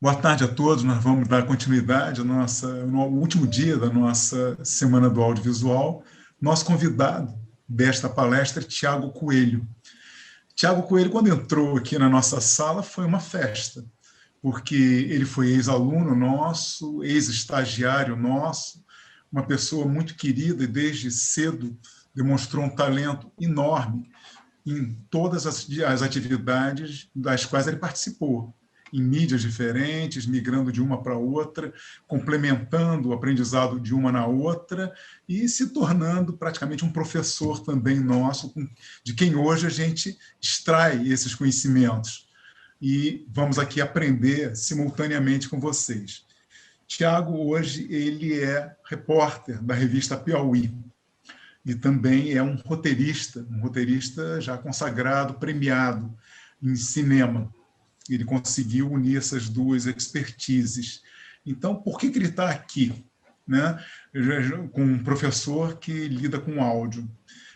Boa tarde a todos. Nós vamos dar continuidade no último dia da nossa Semana do Audiovisual. Nosso convidado desta palestra é Tiago Coelho. Tiago Coelho, quando entrou aqui na nossa sala, foi uma festa, porque ele foi ex-aluno nosso, ex-estagiário nosso, uma pessoa muito querida e desde cedo demonstrou um talento enorme em todas as atividades das quais ele participou, em mídias diferentes, migrando de uma para outra, complementando o aprendizado de uma na outra e se tornando praticamente um professor também nosso, de quem hoje a gente extrai esses conhecimentos. E vamos aqui aprender simultaneamente com vocês. Tiago, hoje, ele é repórter da revista Piauí e também é um roteirista já consagrado, premiado em cinema. Ele conseguiu unir essas duas expertises. Então, por que ele está aqui, né? Com um professor que lida com áudio?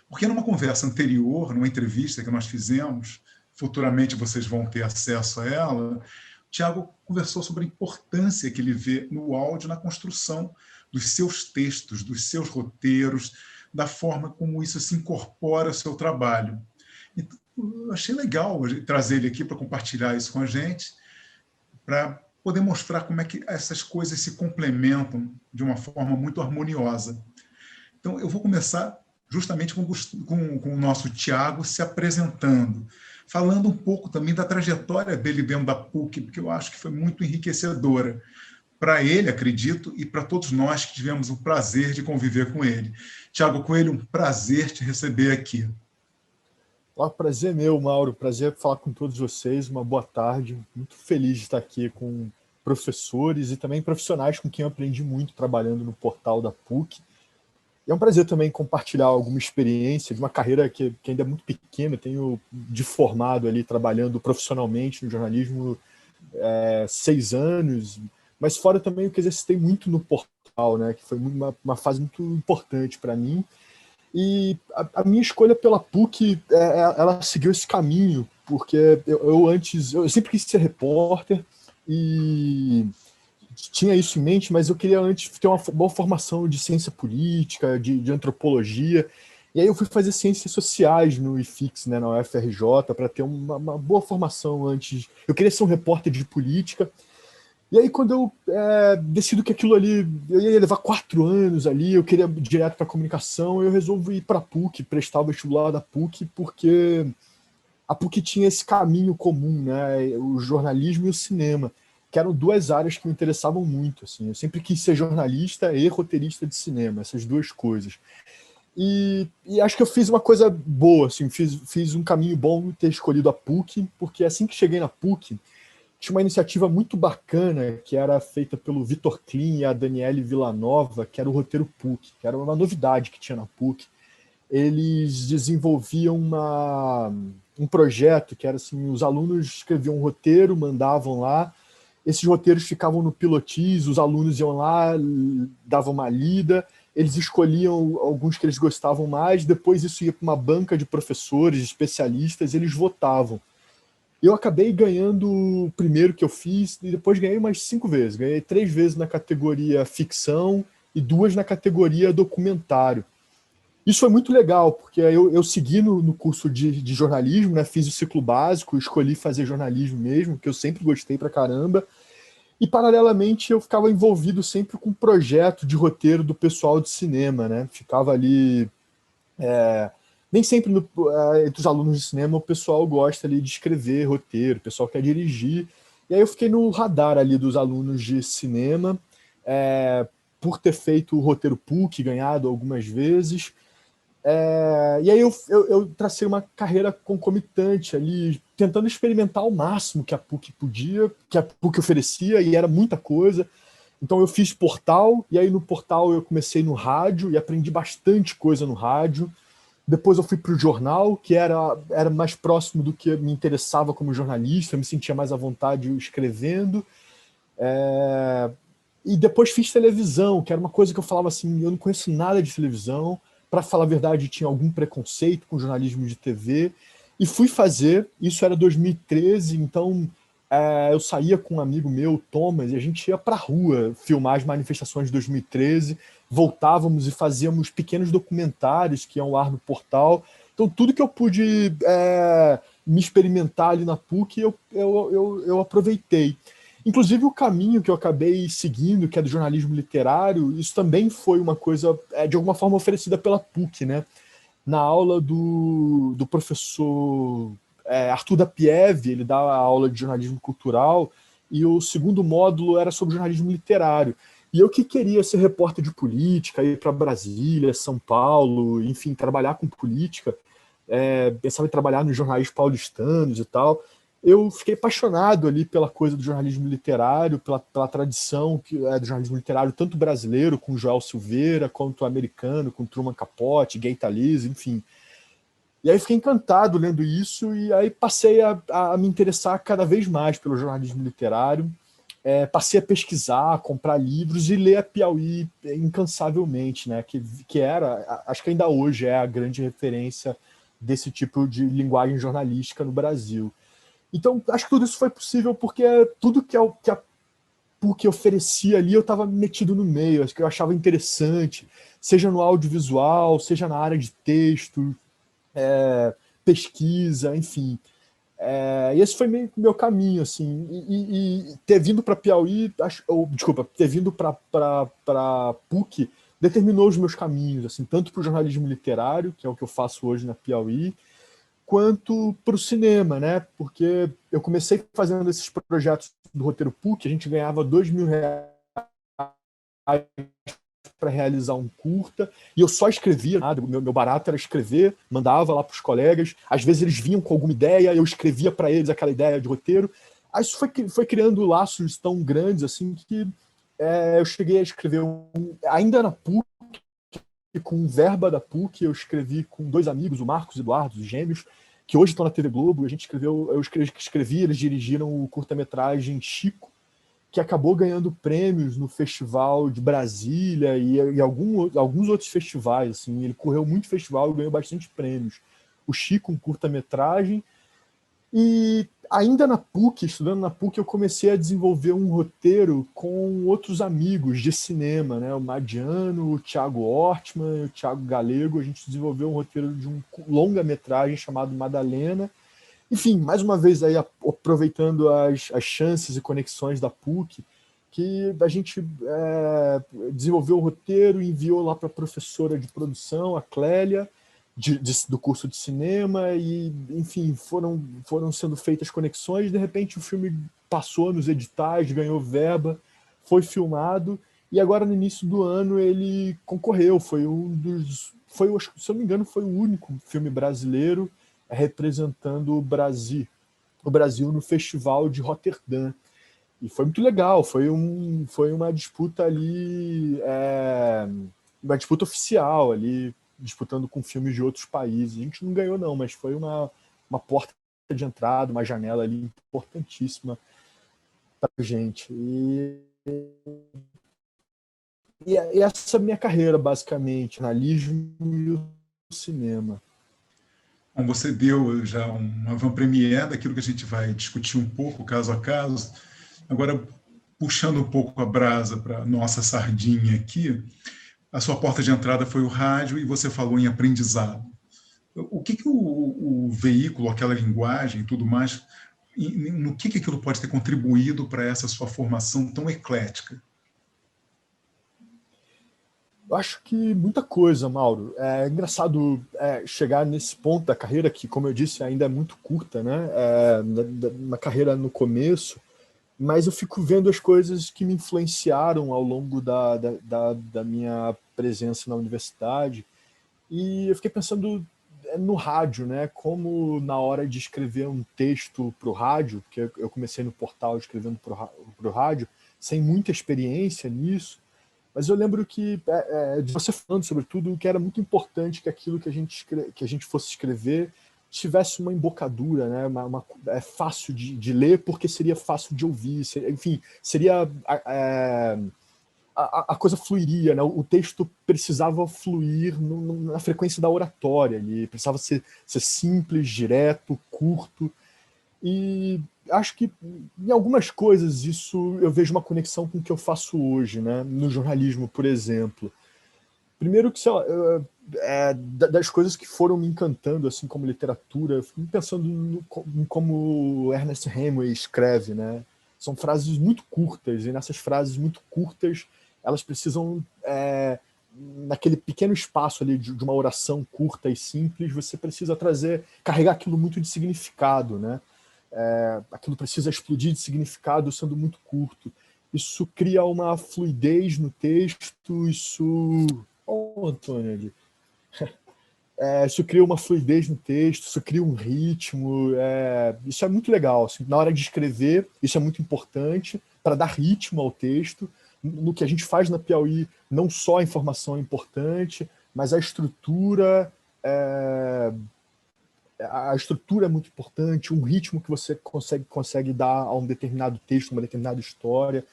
Porque numa conversa anterior, numa entrevista que nós fizemos, futuramente vocês vão ter acesso a ela, o Tiago conversou sobre a importância que ele vê no áudio na construção dos seus textos, dos seus roteiros, da forma como isso se incorpora ao seu trabalho. Então, eu achei legal trazer ele aqui para compartilhar isso com a gente, para poder mostrar como é que essas coisas se complementam de uma forma muito harmoniosa. Então, eu vou começar justamente com o nosso Tiago se apresentando, falando um pouco também da trajetória dele dentro da PUC, porque eu acho que foi muito enriquecedora para ele, acredito, e para todos nós que tivemos o prazer de conviver com ele. Tiago Coelho, um prazer te receber aqui. Olá, prazer meu, Mauro. Prazer falar com todos vocês. Uma boa tarde. Muito feliz de estar aqui com professores e também profissionais com quem eu aprendi muito trabalhando no portal da PUC. E é um prazer também compartilhar alguma experiência de uma carreira que ainda é muito pequena. Tenho de formado ali trabalhando profissionalmente no jornalismo 6 anos, mas fora também o que exercitei muito no portal, né, que foi uma fase muito importante para mim. E a minha escolha pela PUC, ela seguiu esse caminho, porque eu sempre quis ser repórter e tinha isso em mente, mas eu queria antes ter uma boa formação de ciência política, de antropologia, e aí eu fui fazer ciências sociais no IFIX, né, na UFRJ, para ter uma boa formação antes. Eu queria ser um repórter de política. E aí, quando eu decido que aquilo ali, eu ia levar 4 anos ali, eu queria ir direto para comunicação, eu resolvi ir para a PUC, prestar o vestibular da PUC, porque a PUC tinha esse caminho comum, né, o jornalismo e o cinema, que eram 2 áreas que me interessavam muito. Assim. Eu sempre quis ser jornalista e roteirista de cinema, essas 2 coisas. E acho que eu fiz uma coisa boa, assim, fiz um caminho bom ter escolhido a PUC, porque assim que cheguei na PUC, tinha uma iniciativa muito bacana que era feita pelo Vitor Klin e a Daniele Villanova, que era o roteiro PUC, que era uma novidade que tinha na PUC. Eles desenvolviam um projeto que era assim, os alunos escreviam um roteiro, mandavam lá, esses roteiros ficavam no pilotis, os alunos iam lá, davam uma lida, eles escolhiam alguns que eles gostavam mais, depois isso ia para uma banca de professores, especialistas, eles votavam. Eu acabei ganhando o primeiro que eu fiz e depois ganhei mais 5 vezes. Ganhei 3 vezes na categoria ficção e 2 na categoria documentário. Isso foi muito legal, porque eu segui no curso de jornalismo, né, fiz o ciclo básico, escolhi fazer jornalismo mesmo, que eu sempre gostei pra caramba. E, paralelamente, eu ficava envolvido sempre com um projeto de roteiro do pessoal de cinema, né? Ficava ali... nem sempre entre os alunos de cinema o pessoal gosta ali de escrever roteiro, o pessoal quer dirigir. E aí eu fiquei no radar ali dos alunos de cinema, por ter feito o roteiro PUC, ganhado algumas vezes. E aí eu tracei uma carreira concomitante ali, tentando experimentar ao máximo que a PUC podia, que a PUC oferecia, e era muita coisa. Então eu fiz portal, e aí no portal eu comecei no rádio e aprendi bastante coisa no rádio. Depois eu fui para o jornal, que era mais próximo do que me interessava como jornalista, eu me sentia mais à vontade escrevendo. E depois fiz televisão, que era uma coisa que eu falava assim, eu não conheço nada de televisão, para falar a verdade tinha algum preconceito com jornalismo de TV, e fui fazer, isso era 2013, então eu saía com um amigo meu, Thomas, e a gente ia para a rua filmar as manifestações de 2013, voltávamos e fazíamos pequenos documentários que iam ao ar no portal. Então, tudo que eu pude me experimentar ali na PUC, eu aproveitei. Inclusive, o caminho que eu acabei seguindo, que é do jornalismo literário, isso também foi uma coisa, de alguma forma, oferecida pela PUC, né? Na aula do professor Arthur da Pieve, ele dá a aula de jornalismo cultural, e o segundo módulo era sobre jornalismo literário. E eu que queria ser repórter de política, ir para Brasília, São Paulo, enfim, trabalhar com política, pensava em trabalhar nos jornais paulistanos e tal. Eu fiquei apaixonado ali pela coisa do jornalismo literário, pela tradição do jornalismo literário, tanto brasileiro, com Joel Silveira, quanto americano, com Truman Capote, Gay Talese, enfim. E aí fiquei encantado lendo isso, e aí passei a me interessar cada vez mais pelo jornalismo literário, passei a pesquisar, a comprar livros e ler a Piauí incansavelmente, né? Que era, acho que ainda hoje é a grande referência desse tipo de linguagem jornalística no Brasil. Então, acho que tudo isso foi possível porque tudo que a PUC oferecia ali eu estava metido no meio, acho que eu achava interessante, seja no audiovisual, seja na área de texto, pesquisa, enfim. E esse foi meu caminho, assim. E ter vindo para Piauí, ter vindo para PUC, determinou os meus caminhos, assim, tanto para o jornalismo literário, que é o que eu faço hoje na Piauí, quanto para o cinema, né? Porque eu comecei fazendo esses projetos do roteiro PUC, a gente ganhava R$ 2.000 para realizar um curta, e eu só escrevia, nada, meu barato era escrever, mandava lá para os colegas, às vezes eles vinham com alguma ideia, eu escrevia para eles aquela ideia de roteiro. Aí isso foi criando laços tão grandes assim que eu cheguei a escrever ainda na PUC, com verba da PUC, eu escrevi com dois amigos, o Marcos e o Eduardo, os gêmeos, que hoje estão na TV Globo. A gente escrevi, eles dirigiram o curta-metragem Chico, que acabou ganhando prêmios no Festival de Brasília e alguns outros festivais. Assim. Ele correu muito festival e ganhou bastante prêmios. O Chico, um curta-metragem. E ainda na PUC, estudando na PUC, eu comecei a desenvolver um roteiro com outros amigos de cinema, né? O Madiano, o Thiago Ortmann, o Thiago Galego. A gente desenvolveu um roteiro de um longa-metragem chamado Madalena. Enfim, mais uma vez aí aproveitando as chances e conexões da PUC, que a gente desenvolveu o roteiro e enviou lá para a professora de produção, a Clélia, do curso de cinema, e enfim, foram sendo feitas conexões. De repente o filme passou nos editais, ganhou verba, foi filmado, e agora no início do ano ele concorreu, se eu não me engano, foi o único filme brasileiro representando o Brasil no Festival de Roterdã. E foi muito legal, foi uma disputa ali, uma disputa oficial ali, disputando com filmes de outros países. A gente não ganhou não, mas foi uma porta de entrada, uma janela ali importantíssima para a gente. E essa é a minha carreira, basicamente, jornalismo e o cinema. Bom, você deu já uma avant-première daquilo que a gente vai discutir um pouco, caso a caso. Agora, puxando um pouco a brasa para a nossa sardinha aqui, a sua porta de entrada foi o rádio e você falou em aprendizado. O que o veículo, aquela linguagem e tudo mais, no que aquilo pode ter contribuído para essa sua formação tão eclética? Eu acho que muita coisa, Mauro. É engraçado chegar nesse ponto da carreira que, como eu disse, ainda é muito curta, né? Uma carreira no começo, mas eu fico vendo as coisas que me influenciaram ao longo da minha presença na universidade, e eu fiquei pensando no rádio, né? Como na hora de escrever um texto para o rádio, porque eu comecei no portal escrevendo para o rádio, sem muita experiência nisso, mas eu lembro de você falando sobre tudo, que era muito importante que aquilo que a gente fosse escrever tivesse uma embocadura, né? É fácil de ler porque seria fácil de ouvir, enfim, seria a coisa fluiria, né? O texto precisava fluir na frequência da oratória, ele precisava ser simples, direto, curto. E acho que em algumas coisas isso eu vejo uma conexão com o que eu faço hoje, né? No jornalismo, por exemplo. Primeiro que, sei lá, das coisas que foram me encantando, assim como literatura, eu fico pensando em como Ernest Hemingway escreve, né? São frases muito curtas, e nessas frases muito curtas, elas precisam, naquele pequeno espaço ali de uma oração curta e simples, você precisa carregar aquilo muito de significado, né? Aquilo precisa explodir de significado sendo muito curto. Isso cria uma fluidez no texto, isso... Olha o Antônio ali. Isso cria uma fluidez no texto, isso cria um ritmo, isso é muito legal. Assim, na hora de escrever, isso é muito importante para dar ritmo ao texto. No que a gente faz na Piauí, não só a informação é importante, mas a estrutura é muito importante, um ritmo que você consegue dar a um determinado texto, uma determinada história.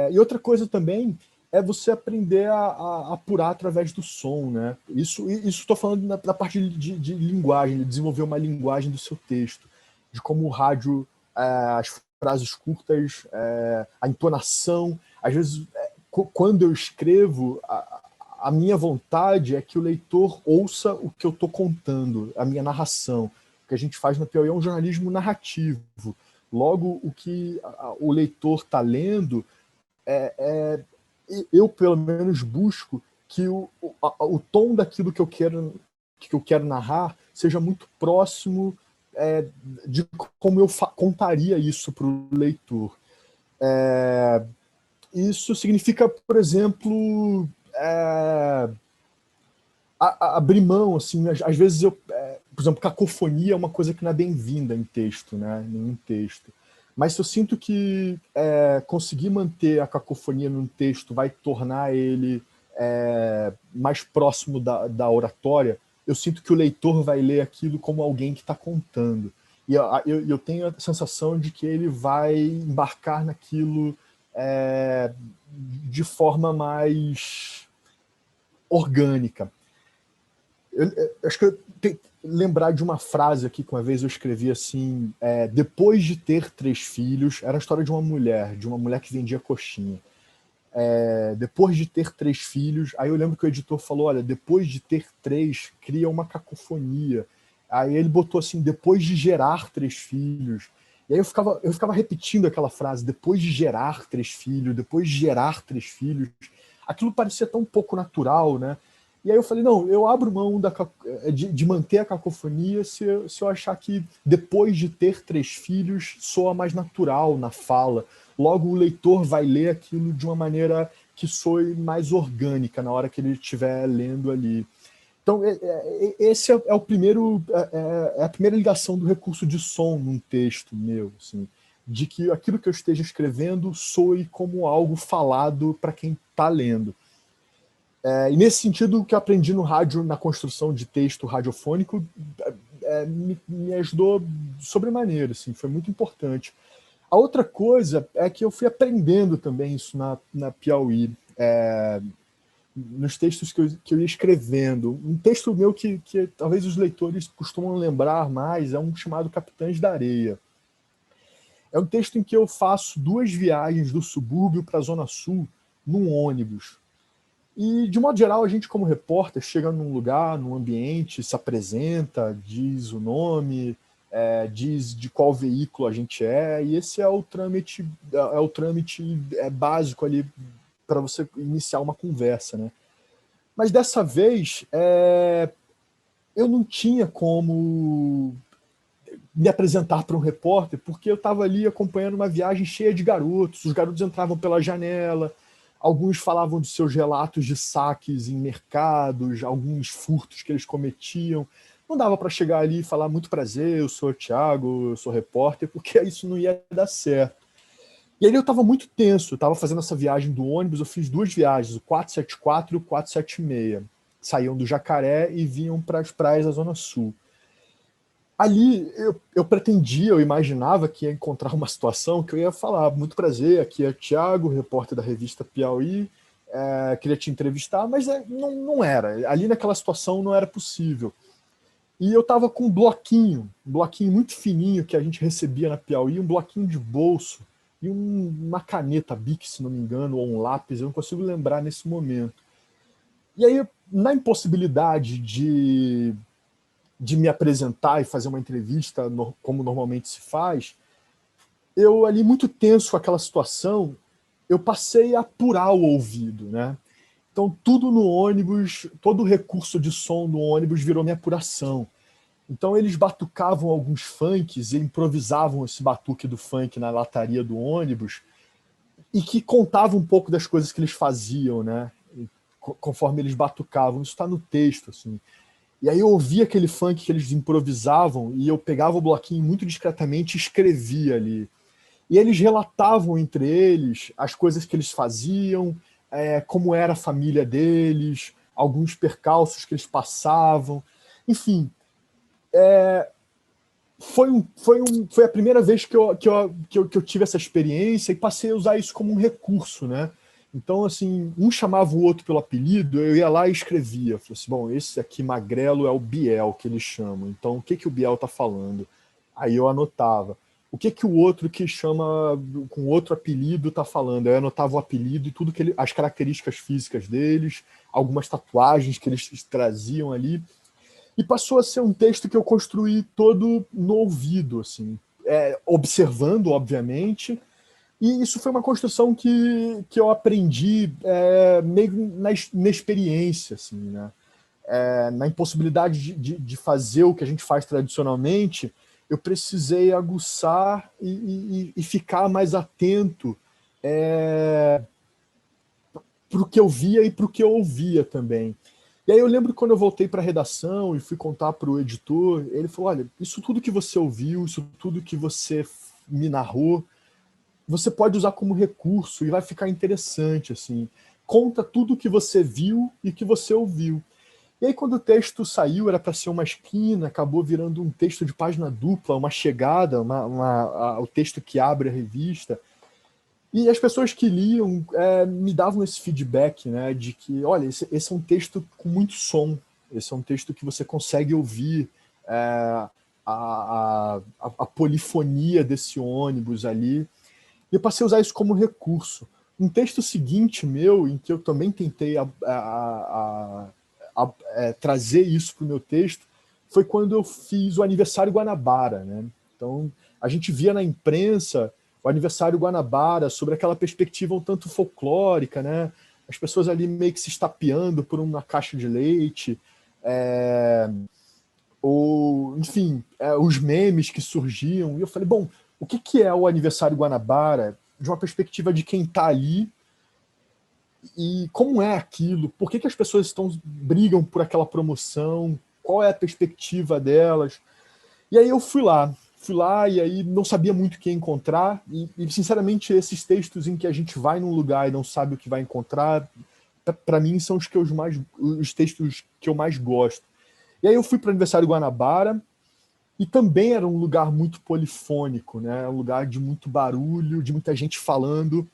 E outra coisa também é você aprender a apurar através do som, né? Isso estou falando na parte de linguagem, de desenvolver uma linguagem do seu texto, de como o rádio, as frases curtas, a entonação. Às vezes, quando eu escrevo, a minha vontade é que o leitor ouça o que eu estou contando, a minha narração. O que a gente faz na Piauí é um jornalismo narrativo. Logo, o que o leitor está lendo eu, pelo menos, busco que o tom daquilo que eu quero narrar seja muito próximo de como eu contaria isso para o leitor. Isso significa, por exemplo, abrir mão, assim, às vezes por exemplo, cacofonia é uma coisa que não é bem-vinda em texto, né? Em nenhum texto. Mas se eu sinto que conseguir manter a cacofonia num texto vai tornar ele mais próximo da oratória, eu sinto que o leitor vai ler aquilo como alguém que está contando. E eu tenho a sensação de que ele vai embarcar naquilo de forma mais orgânica. Eu acho que eu tenho que lembrar de uma frase aqui que uma vez eu escrevi assim, depois de ter 3 filhos, era a história de uma mulher que vendia coxinha. Depois de ter 3 filhos, aí eu lembro que o editor falou, olha, depois de ter 3, cria uma cacofonia. Aí ele botou assim, depois de gerar 3 filhos. E aí eu ficava repetindo aquela frase, depois de gerar 3 filhos, depois de gerar 3 filhos. Aquilo parecia tão pouco natural, né? E aí eu falei, não, eu abro mão de manter a cacofonia se eu achar que depois de ter 3 filhos soa mais natural na fala. Logo o leitor vai ler aquilo de uma maneira que soe mais orgânica na hora que ele estiver lendo ali. Então esse é o primeiro, a primeira ligação do recurso de som num texto meu, assim, de que aquilo que eu esteja escrevendo soe como algo falado para quem está lendo. E nesse sentido, o que eu aprendi no rádio, na construção de texto radiofônico, me ajudou sobremaneira, assim, foi muito importante. A outra coisa é que eu fui aprendendo também isso na Piauí, nos textos que eu ia escrevendo. Um texto meu que talvez os leitores costumam lembrar mais é um chamado Capitães da Areia. É um texto em que eu faço 2 viagens do subúrbio para a Zona Sul num ônibus. E, de modo geral, a gente, como repórter, chega num lugar, num ambiente, se apresenta, diz o nome, diz de qual veículo a gente e esse é o trâmite básico ali para você iniciar uma conversa, né? Mas dessa vez, eu não tinha como me apresentar para um repórter, porque eu estava ali acompanhando uma viagem cheia de garotos, os garotos entravam pela janela, alguns falavam de seus relatos de saques em mercados, alguns furtos que eles cometiam. Não dava para chegar ali e falar, muito prazer, eu sou o Thiago, eu sou repórter, porque isso não ia dar certo. E aí eu estava muito tenso, eu estava fazendo essa viagem do ônibus, eu fiz 2 viagens, o 474 e o 476. Saíam do Jacaré e vinham para as praias da Zona Sul. Ali eu imaginava que ia encontrar uma situação que eu ia falar, muito prazer, aqui é o Thiago, repórter da revista Piauí, queria te entrevistar, mas não era. Ali naquela situação não era possível. E eu estava com um bloquinho muito fininho que a gente recebia na Piauí, um bloquinho de bolso e uma caneta Bic, se não me engano, ou um lápis, eu não consigo lembrar nesse momento. E aí, na impossibilidade de me apresentar e fazer uma entrevista como normalmente se faz, eu ali muito tenso com aquela situação, eu passei a apurar o ouvido, né? Então tudo no ônibus, todo o recurso de som no ônibus virou minha apuração. Então eles batucavam alguns funks e improvisavam esse batuque do funk na lataria do ônibus e que contava um pouco das coisas que eles faziam, né? Conforme eles batucavam. Isso está no texto, assim. E aí eu ouvia aquele funk que eles improvisavam e eu pegava o bloquinho muito discretamente e escrevia ali. E eles relatavam entre eles as coisas que eles faziam, como era a família deles, alguns percalços que eles passavam. Enfim, foi a primeira vez que eu tive essa experiência e passei a usar isso como um recurso, né? Então, assim, um chamava o outro pelo apelido, eu ia lá e escrevia. Falei assim, bom, esse aqui magrelo é o Biel, que eles chamam. Então, o que o Biel tá falando? Aí eu anotava. O que o outro que chama com outro apelido tá falando? Aí eu anotava o apelido e tudo as características físicas deles, algumas tatuagens que eles traziam ali. E passou a ser um texto que eu construí todo no ouvido, assim, observando, obviamente. E isso foi uma construção que eu aprendi meio na experiência, assim, né? Na impossibilidade de fazer o que a gente faz tradicionalmente, eu precisei aguçar e ficar mais atento para o que eu via e para o que eu ouvia também. E aí eu lembro que quando eu voltei para a redação e fui contar para o editor, ele falou, olha, isso tudo que você ouviu, isso tudo que você me narrou, você pode usar como recurso e vai ficar interessante, assim. Conta tudo o que você viu e que você ouviu. E aí quando o texto saiu, era para ser uma esquina, acabou virando um texto de página dupla, uma chegada, o texto que abre a revista. E as pessoas que liam me davam esse feedback, né, de que, olha, esse é um texto com muito som, esse é um texto que você consegue ouvir a polifonia desse ônibus ali. E eu passei a usar isso como recurso. Um texto seguinte meu, em que eu também tentei trazer isso para o meu texto, foi quando eu fiz o Aniversário Guanabara, né? Então, a gente via na imprensa o Aniversário Guanabara sobre aquela perspectiva um tanto folclórica, né? As pessoas ali meio que se estapeando por uma caixa de leite, ou, enfim, os memes que surgiam. E eu falei, bom, o que é o Aniversário Guanabara de uma perspectiva de quem está ali e como é aquilo, por que as pessoas brigam por aquela promoção, qual é a perspectiva delas. E aí eu fui lá e aí não sabia muito o que encontrar e sinceramente esses textos em que a gente vai num lugar e não sabe o que vai encontrar, para mim são os textos que eu mais gosto. E aí eu fui para o Aniversário Guanabara e também era um lugar muito polifônico, né? Um lugar de muito barulho, de muita gente falando.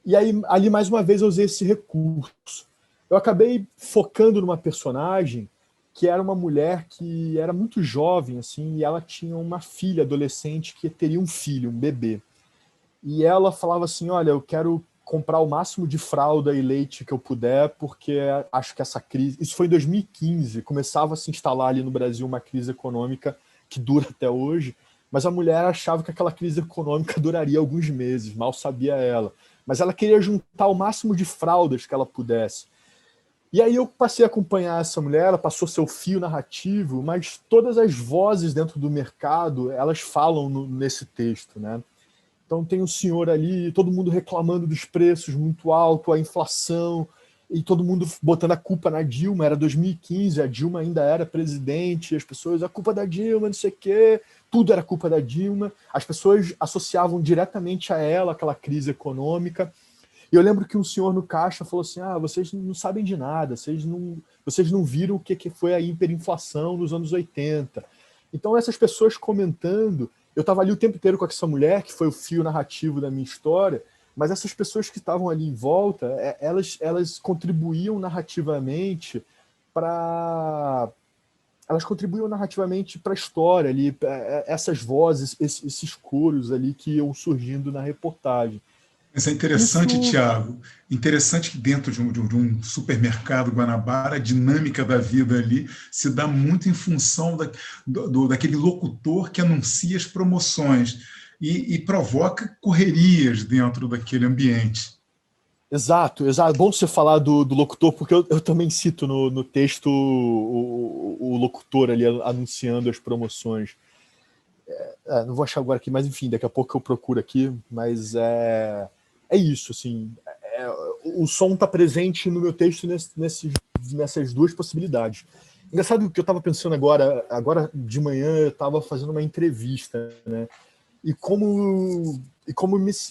E aí, ali, mais uma vez, eu usei esse recurso. Eu acabei focando numa personagem que era uma mulher que era muito jovem, assim, e ela tinha uma filha adolescente que teria um filho, um bebê. E ela falava assim, olha, eu quero comprar o máximo de fralda e leite que eu puder, porque acho que essa crise... Isso foi em 2015, começava a se instalar ali no Brasil uma crise econômica que dura até hoje, mas a mulher achava que aquela crise econômica duraria alguns meses, mal sabia ela. Mas ela queria juntar o máximo de fraldas que ela pudesse. E aí eu passei a acompanhar essa mulher, ela passou seu fio narrativo, mas todas as vozes dentro do mercado, elas falam nesse texto, né? Então tem um senhor ali, todo mundo reclamando dos preços muito alto, a inflação, e todo mundo botando a culpa na Dilma. Era 2015, a Dilma ainda era presidente, as pessoas, a culpa da Dilma, não sei o quê, tudo era culpa da Dilma. As pessoas associavam diretamente a ela aquela crise econômica. E eu lembro que um senhor no caixa falou assim, vocês não sabem de nada, vocês não viram o que foi a hiperinflação nos anos 80. Então essas pessoas comentando, eu estava ali o tempo inteiro com essa mulher, que foi o fio narrativo da minha história, mas essas pessoas que estavam ali em volta, elas contribuíam narrativamente para elas contribuíam narrativamente para a história ali, essas vozes, esses coros ali que iam surgindo na reportagem. Isso é interessante, Isso, Tiago. Interessante que dentro de um supermercado Guanabara, a dinâmica da vida ali se dá muito em função daquele locutor que anuncia as promoções e provoca correrias dentro daquele ambiente. exato, exato. Bom você falar do locutor, porque eu também cito no texto o locutor ali anunciando as promoções. Não vou achar agora aqui, mas enfim, daqui a pouco eu procuro aqui, mas é isso, assim, o som está presente no meu texto nessas duas possibilidades. Engraçado que eu estava pensando agora de manhã eu estava fazendo uma entrevista, né? E como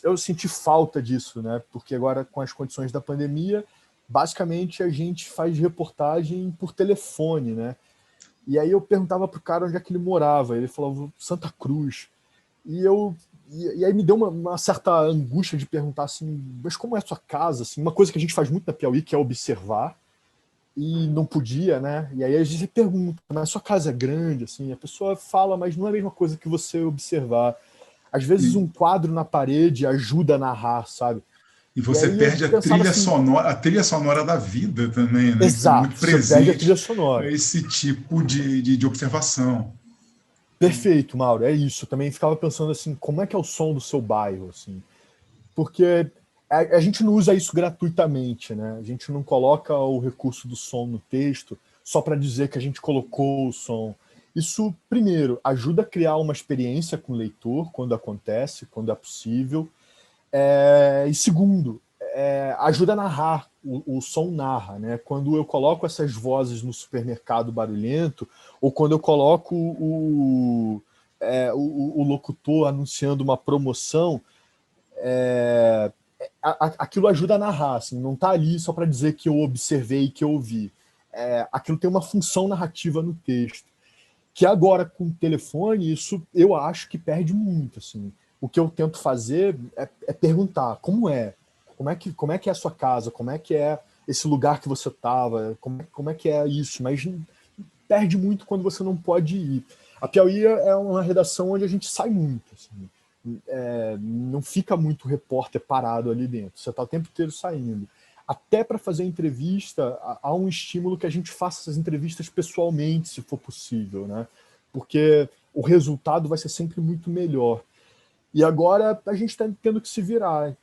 eu senti falta disso, né? Porque agora com as condições da pandemia, basicamente a gente faz reportagem por telefone, né? E aí eu perguntava pro cara onde é que ele morava, ele falava Santa Cruz. E aí me deu uma certa angústia de perguntar assim, mas como é a sua casa? Assim, uma coisa que a gente faz muito na Piauí, que é observar, e não podia, né? E aí a gente pergunta, mas a sua casa é grande? Assim, a pessoa fala, mas não é a mesma coisa que você observar. Às vezes E, um quadro na parede ajuda a narrar, sabe? e E você aí eu perde pensava assim, a trilha sonora da vida também, né? Que está muito exato, você perde a trilha presente a sonora. esse tipo de observação. Perfeito, Mauro, é isso. Eu também ficava pensando assim, como é que é o som do seu bairro, assim? Porque a gente não usa isso gratuitamente, né? A gente não coloca o recurso do som no texto só para dizer que a gente colocou o som. Isso, primeiro, ajuda a criar uma experiência com o leitor quando acontece, quando é possível. E segundo, ajuda a narrar, o som narra, né? Quando eu coloco essas vozes no supermercado barulhento, ou quando eu coloco o locutor anunciando uma promoção, aquilo ajuda a narrar, assim, não está ali só para dizer que eu observei e que eu ouvi. Aquilo tem uma função narrativa no texto. Que agora, com o telefone, isso eu acho que perde muito. Assim. O que eu tento fazer é perguntar como é? Como é que é a sua casa? Como é que é esse lugar que você estava? Como é que é isso? Mas perde muito quando você não pode ir. A Piauí é uma redação onde a gente sai muito. Assim. Não fica muito repórter parado ali dentro. Você está o tempo inteiro saindo. Até para fazer entrevista, há um estímulo que a gente faça essas entrevistas pessoalmente, se for possível, né? Porque o resultado vai ser sempre muito melhor. E agora a gente está tendo que se virar.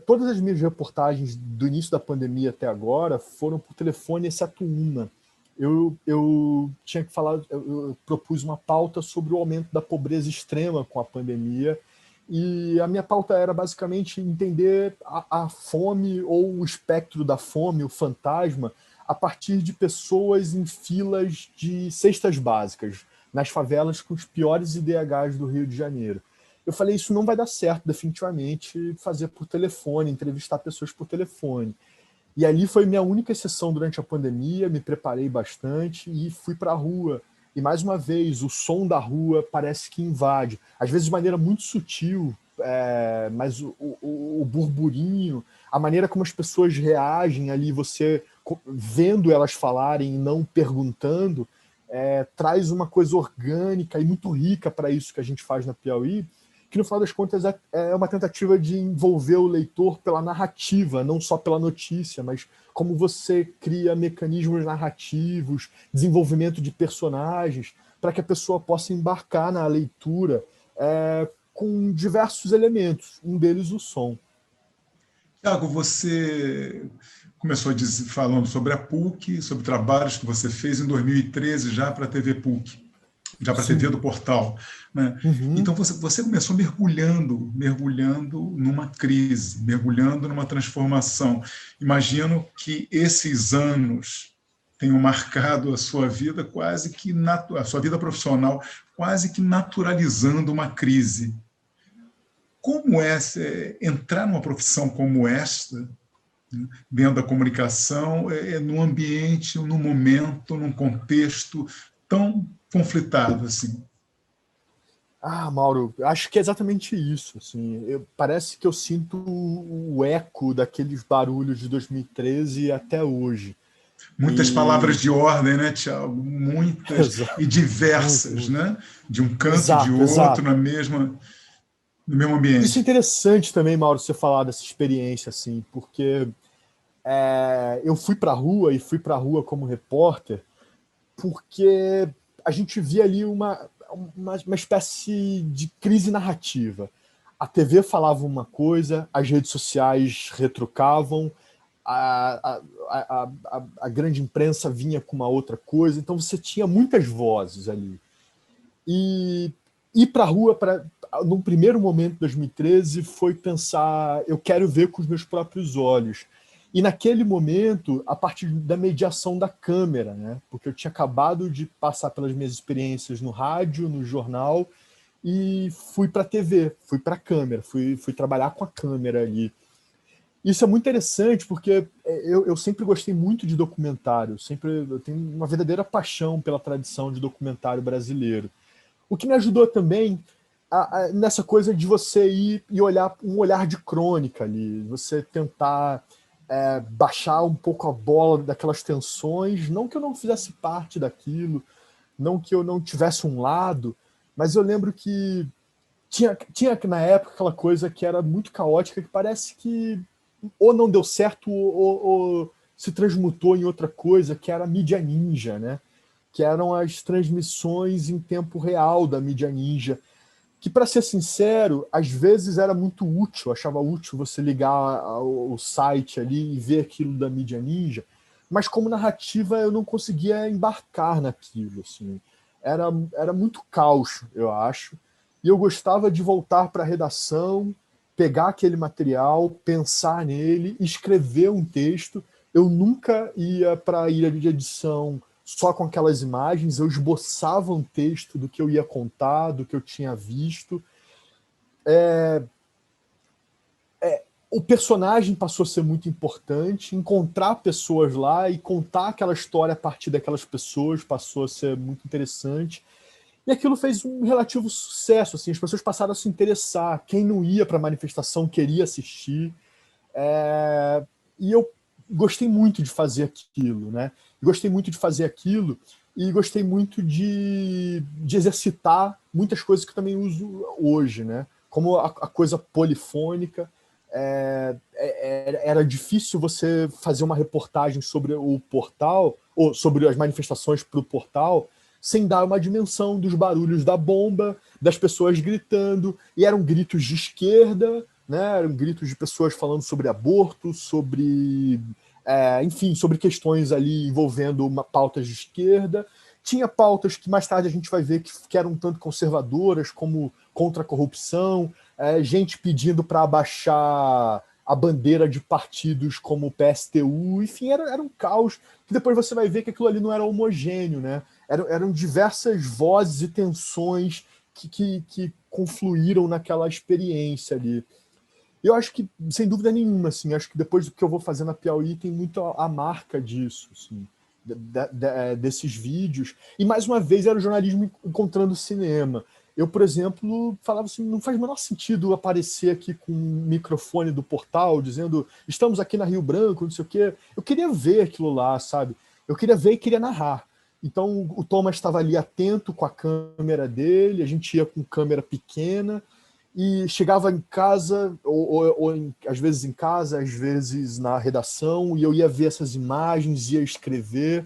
Todas as minhas reportagens do início da pandemia até agora foram por telefone, exceto uma. Eu tinha que falar, eu propus uma pauta sobre o aumento da pobreza extrema com a pandemia, e a minha pauta era basicamente entender a fome ou o espectro da fome, o fantasma, a partir de pessoas em filas de cestas básicas, nas favelas com os piores IDHs do Rio de Janeiro. Eu falei, isso não vai dar certo, definitivamente, fazer por telefone, entrevistar pessoas por telefone. E ali foi minha única exceção durante a pandemia, me preparei bastante e fui para a rua. E mais uma vez, o som da rua parece que invade, às vezes de maneira muito sutil, mas o burburinho, a maneira como as pessoas reagem ali, você vendo elas falarem e não perguntando, traz uma coisa orgânica e muito rica para isso que a gente faz na Piauí, que no final das contas é uma tentativa de envolver o leitor pela narrativa, não só pela notícia, mas como você cria mecanismos narrativos, desenvolvimento de personagens, para que a pessoa possa embarcar na leitura com diversos elementos, um deles o som. Tiago, você começou falando sobre a PUC, sobre trabalhos que você fez em 2013 já para a TV PUC, já para a TV Sim. do portal, né? Uhum. Então você começou mergulhando numa crise, mergulhando numa transformação. Imagino que esses anos tenham marcado a sua vida a sua vida profissional quase que naturalizando uma crise. Como é entrar numa profissão como esta, né, dentro da comunicação, num ambiente, num momento, num contexto tão conflitado assim? Mauro, acho que é exatamente isso. Assim, parece que eu sinto o eco daqueles barulhos de 2013 até hoje. Muitas palavras de ordem, né, Tiago? Muitas Exato. e diversas, Muito. né? De um canto, de Exato, outro, exato. no mesmo Isso é ambiente. interessante também, Mauro, você falar dessa experiência, assim, porque eu fui para a rua e fui para a rua como repórter porque a gente via ali uma espécie de crise narrativa. A TV falava uma coisa, as redes sociais retrucavam, a grande imprensa vinha com uma outra coisa, então você tinha muitas vozes ali. E ir para a rua, num primeiro momento, de 2013, foi pensar, eu quero ver com os meus próprios olhos. E naquele momento, a partir da mediação da câmera, né? Porque eu tinha acabado de passar pelas minhas experiências no rádio, no jornal, e fui para a TV, fui para a câmera, fui trabalhar com a câmera ali. Isso é muito interessante porque eu sempre gostei muito de documentário, eu tenho uma verdadeira paixão pela tradição de documentário brasileiro. O que me ajudou também nessa coisa de você ir e olhar um olhar de crônica ali, você tentar baixar um pouco a bola daquelas tensões, não que eu não fizesse parte daquilo, não que eu não tivesse um lado, mas eu lembro que tinha na época aquela coisa que era muito caótica, que parece que ou não deu certo ou se transmutou em outra coisa, que era a mídia ninja, né? Que eram as transmissões em tempo real da mídia ninja, que, para ser sincero, às vezes era muito útil, eu achava útil você ligar o site ali e ver aquilo da mídia ninja, mas como narrativa eu não conseguia embarcar naquilo, assim. Era muito caos, eu acho, e eu gostava de voltar para a redação, pegar aquele material, pensar nele, escrever um texto. Eu nunca ia para a ilha de edição só com aquelas imagens, eu esboçava um texto do que eu ia contar, do que eu tinha visto. O personagem passou a ser muito importante, encontrar pessoas lá e contar aquela história a partir daquelas pessoas passou a ser muito interessante. E aquilo fez um relativo sucesso, assim, as pessoas passaram a se interessar, quem não ia para a manifestação queria assistir. E eu gostei muito de fazer aquilo, né? Gostei muito de fazer aquilo e gostei muito de exercitar muitas coisas que eu também uso hoje, né? Como a coisa polifônica. Era difícil você fazer uma reportagem sobre o portal, ou sobre as manifestações para o portal, sem dar uma dimensão dos barulhos da bomba, das pessoas gritando, e eram gritos de esquerda, né? Eram gritos de pessoas falando sobre aborto, enfim, sobre questões ali envolvendo pautas de esquerda. Tinha pautas que mais tarde a gente vai ver que eram um tanto conservadoras, como contra a corrupção, gente pedindo para abaixar a bandeira de partidos como o PSTU, enfim, era um caos, que depois você vai ver que aquilo ali não era homogêneo, né? Eram diversas vozes e tensões que confluíram naquela experiência ali. Eu acho que, sem dúvida nenhuma, assim, acho que depois do que eu vou fazer na Piauí tem muito a marca disso, assim, desses vídeos. E, mais uma vez, era o jornalismo encontrando cinema. Eu, por exemplo, falava assim, não faz o menor sentido aparecer aqui com um microfone do portal, dizendo, estamos aqui na Rio Branco, não sei o quê. Eu queria ver aquilo lá, sabe? Eu queria ver e queria narrar. Então, o Thomas estava ali atento com a câmera dele, a gente ia com câmera pequena, e chegava em casa, às vezes em casa, às vezes na redação, e eu ia ver essas imagens, ia escrever.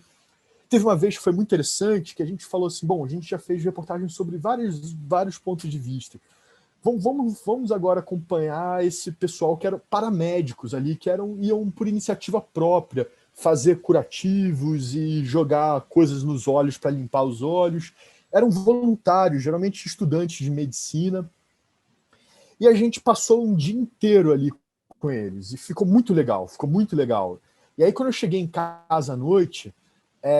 Teve uma vez que foi muito interessante, que a gente falou assim, bom, a gente já fez reportagens sobre vários pontos de vista. Vamos agora acompanhar esse pessoal que eram paramédicos ali, que iam por iniciativa própria, fazer curativos e jogar coisas nos olhos para limpar os olhos. Eram voluntários, geralmente estudantes de medicina, e a gente passou um dia inteiro ali com eles. E ficou muito legal, ficou muito legal. E aí, quando eu cheguei em casa à noite,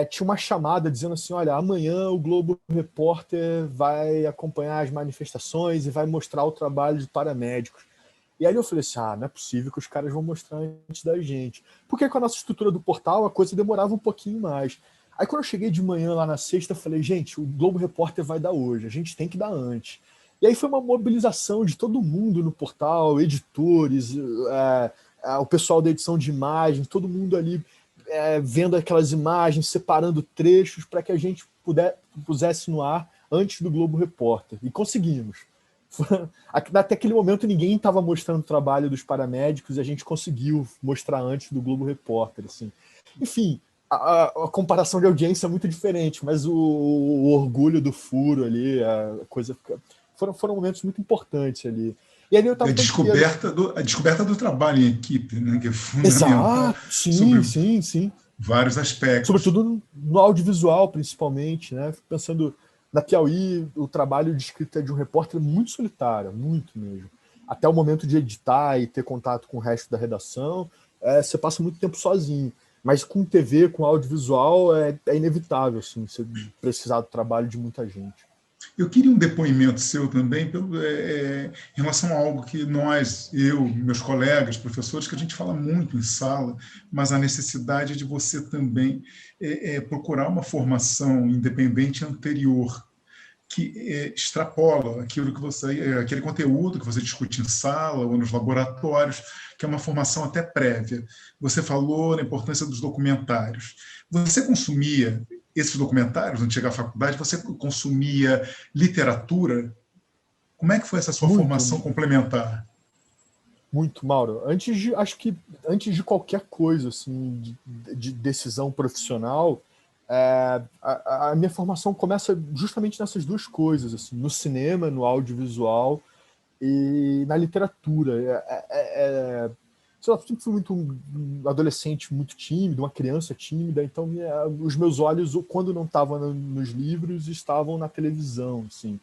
tinha uma chamada dizendo assim, olha, amanhã o Globo Repórter vai acompanhar as manifestações e vai mostrar o trabalho de paramédicos. E aí eu falei assim, não é possível que os caras vão mostrar antes da gente. Porque com a nossa estrutura do portal, a coisa demorava um pouquinho mais. Aí quando eu cheguei de manhã lá na sexta, eu falei, gente, o Globo Repórter vai dar hoje, a gente tem que dar antes. E aí foi uma mobilização de todo mundo no portal, editores, o pessoal da edição de imagens, todo mundo ali vendo aquelas imagens, separando trechos para que a gente pusesse no ar antes do Globo Repórter. E conseguimos. Até aquele momento ninguém estava mostrando o trabalho dos paramédicos e a gente conseguiu mostrar antes do Globo Repórter. Assim. Enfim, a comparação de audiência é muito diferente, mas o orgulho do furo ali, a coisa foram momentos muito importantes ali. E ali eu tava a descoberta do trabalho em equipe, né, que é fundamental. Exato, sim, sim, sim. Vários aspectos. Sobretudo no audiovisual, principalmente, né? Fico pensando, na Piauí, o trabalho de escrita de um repórter é muito solitário, muito mesmo. Até o momento de editar e ter contato com o resto da redação, você passa muito tempo sozinho. Mas com TV, com audiovisual, é inevitável, assim, você precisar do trabalho de muita gente. Eu queria um depoimento seu também em relação a algo que eu, meus colegas, professores, que a gente fala muito em sala, mas a necessidade de você também procurar uma formação independente anterior, que extrapola aquele conteúdo que você discute em sala ou nos laboratórios, que é uma formação até prévia. Você falou na importância dos documentários. Você consumia esses documentários antes de chegar à faculdade? Você consumia literatura? Como é que foi essa sua formação complementar? Muito, Mauro. Acho que antes de qualquer coisa assim, de decisão profissional, a minha formação começa justamente nessas duas coisas, assim, no cinema, no audiovisual e na literatura. Sei lá, eu sempre fui um adolescente muito tímido, uma criança tímida, então os meus olhos, quando não estavam nos livros, estavam na televisão, assim.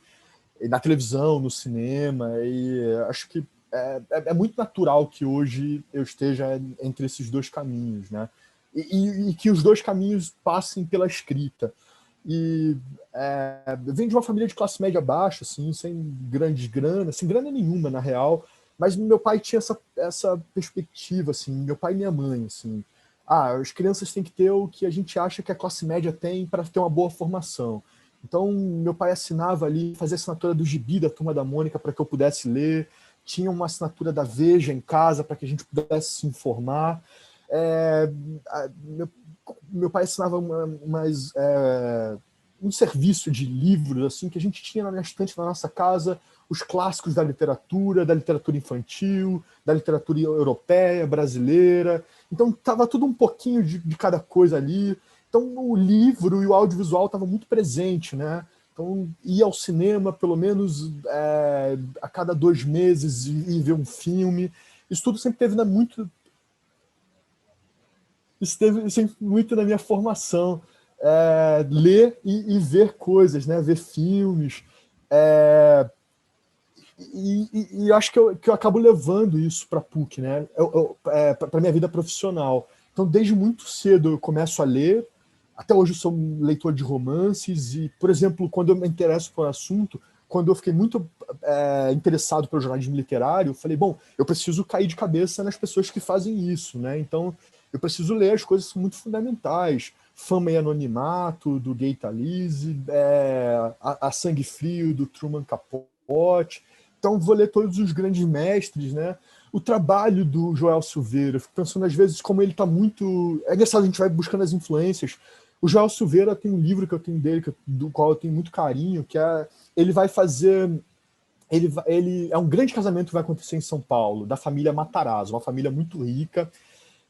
E na televisão, no cinema, e acho que é muito natural que hoje eu esteja entre esses dois caminhos, né? E que os dois caminhos passem pela escrita. E vem de uma família de classe média baixa, assim, sem grandes granas, sem grana nenhuma, na real, mas meu pai tinha essa perspectiva, assim, meu pai e minha mãe, assim, as crianças têm que ter o que a gente acha que a classe média tem para ter uma boa formação. Então, meu pai assinava ali, fazia assinatura do Gibi da Turma da Mônica para que eu pudesse ler, tinha uma assinatura da Veja em casa para que a gente pudesse se informar. Meu pai assinava um serviço de livros assim que a gente tinha na estante da nossa casa, os clássicos da literatura infantil, da literatura europeia, brasileira. Então, estava tudo um pouquinho de cada coisa ali. Então, o livro e o audiovisual estavam muito presente, né? Então, ia ao cinema, pelo menos a cada 2 meses, e ver um filme. Isso tudo sempre teve sempre muito na minha formação. Ler e ver coisas, né? Ver filmes. E acho que eu acabo levando isso para a PUC, né? Para a minha vida profissional. Então, desde muito cedo eu começo a ler. Até hoje eu sou um leitor de romances e, por exemplo, quando eu me interesso por assunto, quando eu fiquei muito interessado pelo jornalismo literário, eu falei, bom, eu preciso cair de cabeça nas pessoas que fazem isso, né? Então, eu preciso ler as coisas que são muito fundamentais. Fama e Anonimato, do Gay Talese, a Sangue Frio, do Truman Capote. Então, vou ler todos os grandes mestres, né? O trabalho do Joel Silveira, eu fico pensando às vezes como ele está muito... É engraçado, a gente vai buscando as influências. O Joel Silveira tem um livro que eu tenho dele, do qual eu tenho muito carinho, que ele vai fazer... Ele é um grande casamento que vai acontecer em São Paulo, da família Matarazzo, uma família muito rica,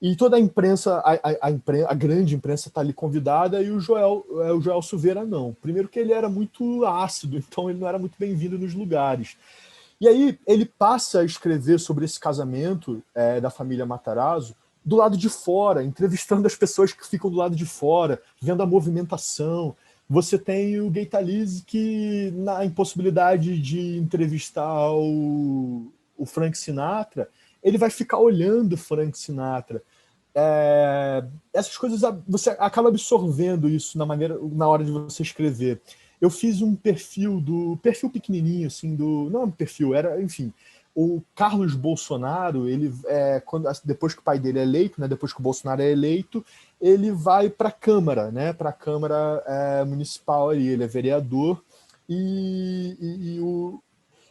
e toda a imprensa, a grande imprensa está ali convidada, e o Joel Silveira não. Primeiro que ele era muito ácido, então ele não era muito bem-vindo nos lugares. E aí ele passa a escrever sobre esse casamento da família Matarazzo do lado de fora, entrevistando as pessoas que ficam do lado de fora, vendo a movimentação. Você tem o Gay Talese que, na impossibilidade de entrevistar o Frank Sinatra, ele vai ficar olhando o Frank Sinatra. Essas coisas, você acaba absorvendo isso na hora de você escrever. Eu fiz um perfil pequenininho, assim, não um perfil, enfim, o Carlos Bolsonaro, ele depois que o pai dele é eleito, né, depois que o Bolsonaro é eleito, ele vai para a Câmara, né, para a Câmara Municipal ali, ele é vereador, e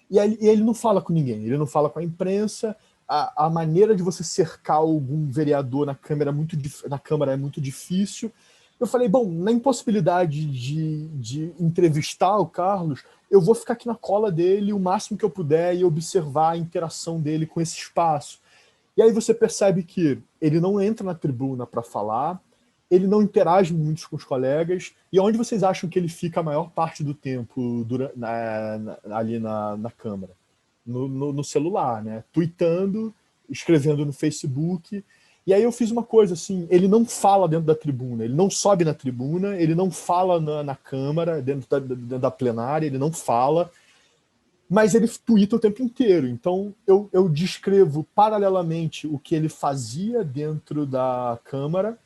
ele não fala com ninguém, ele não fala com a imprensa. a maneira de você cercar algum vereador na Câmara é muito difícil. Eu falei, bom, na impossibilidade de entrevistar o Carlos, eu vou ficar aqui na cola dele o máximo que eu puder e observar a interação dele com esse espaço. E aí você percebe que ele não entra na tribuna para falar, ele não interage muito com os colegas, e onde vocês acham que ele fica a maior parte do tempo ali na Câmara? No celular, né? Tweetando, escrevendo no Facebook. E aí eu fiz uma coisa assim, ele não fala dentro da tribuna, ele não sobe na tribuna, ele não fala na Câmara, dentro da plenária, ele não fala, mas ele twitta o tempo inteiro. Então eu descrevo paralelamente o que ele fazia dentro da Câmara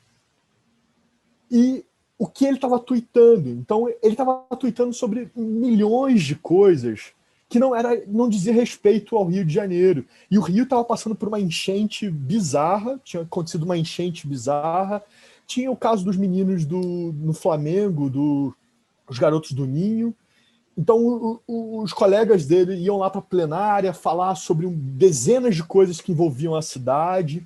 e o que ele estava tweetando. Então ele estava tweetando sobre milhões de coisas que não dizia respeito ao Rio de Janeiro. E o Rio estava passando por uma enchente bizarra, tinha acontecido uma enchente bizarra, tinha o caso dos meninos no Flamengo, os garotos do Ninho. Então os colegas dele iam lá para a plenária falar sobre dezenas de coisas que envolviam a cidade,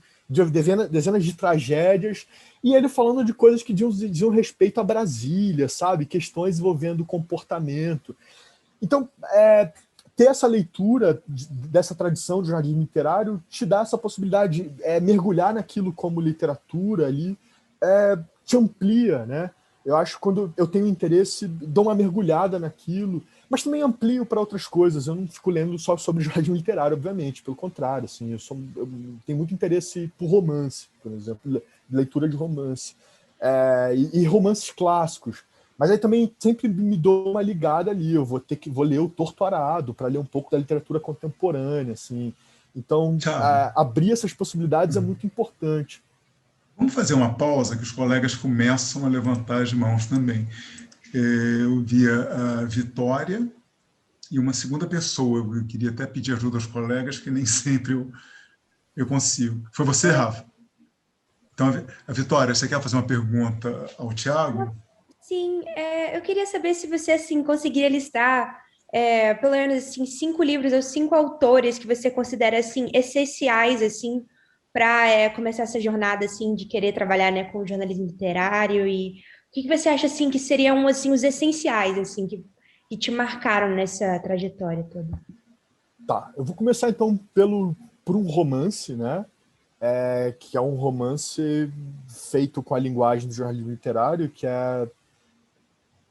dezenas de tragédias, e ele falando de coisas que diziam respeito a Brasília, sabe? Questões envolvendo comportamento. Então, ter essa leitura dessa tradição de jornalismo literário te dá essa possibilidade de mergulhar naquilo como literatura ali, te amplia, né? Eu acho que quando eu tenho interesse, dou uma mergulhada naquilo, mas também amplio para outras coisas. Eu não fico lendo só sobre jornalismo literário, obviamente, pelo contrário. Assim, eu tenho muito interesse por romance, por exemplo, leitura de romance, e romances clássicos. Mas aí também sempre me dou uma ligada ali, eu vou ler o Torto Arado para ler um pouco da literatura contemporânea, assim. Então, abrir essas possibilidades é muito importante. Vamos fazer uma pausa, que os colegas começam a levantar as mãos também. Eu vi a Vitória e uma segunda pessoa. Eu queria até pedir ajuda aos colegas, que nem sempre eu consigo. Foi você, Rafa? Então, a Vitória, você quer fazer uma pergunta ao Tiago? Sim, eu queria saber se você assim conseguiria listar pelo menos assim, 5 livros ou 5 autores que você considera assim essenciais assim para começar essa jornada assim de querer trabalhar, né, com jornalismo literário, e o que você acha assim que seriam assim os essenciais assim que te marcaram nessa trajetória toda? Tá, eu vou começar então por um romance, né? Que é um romance feito com a linguagem do jornalismo literário, que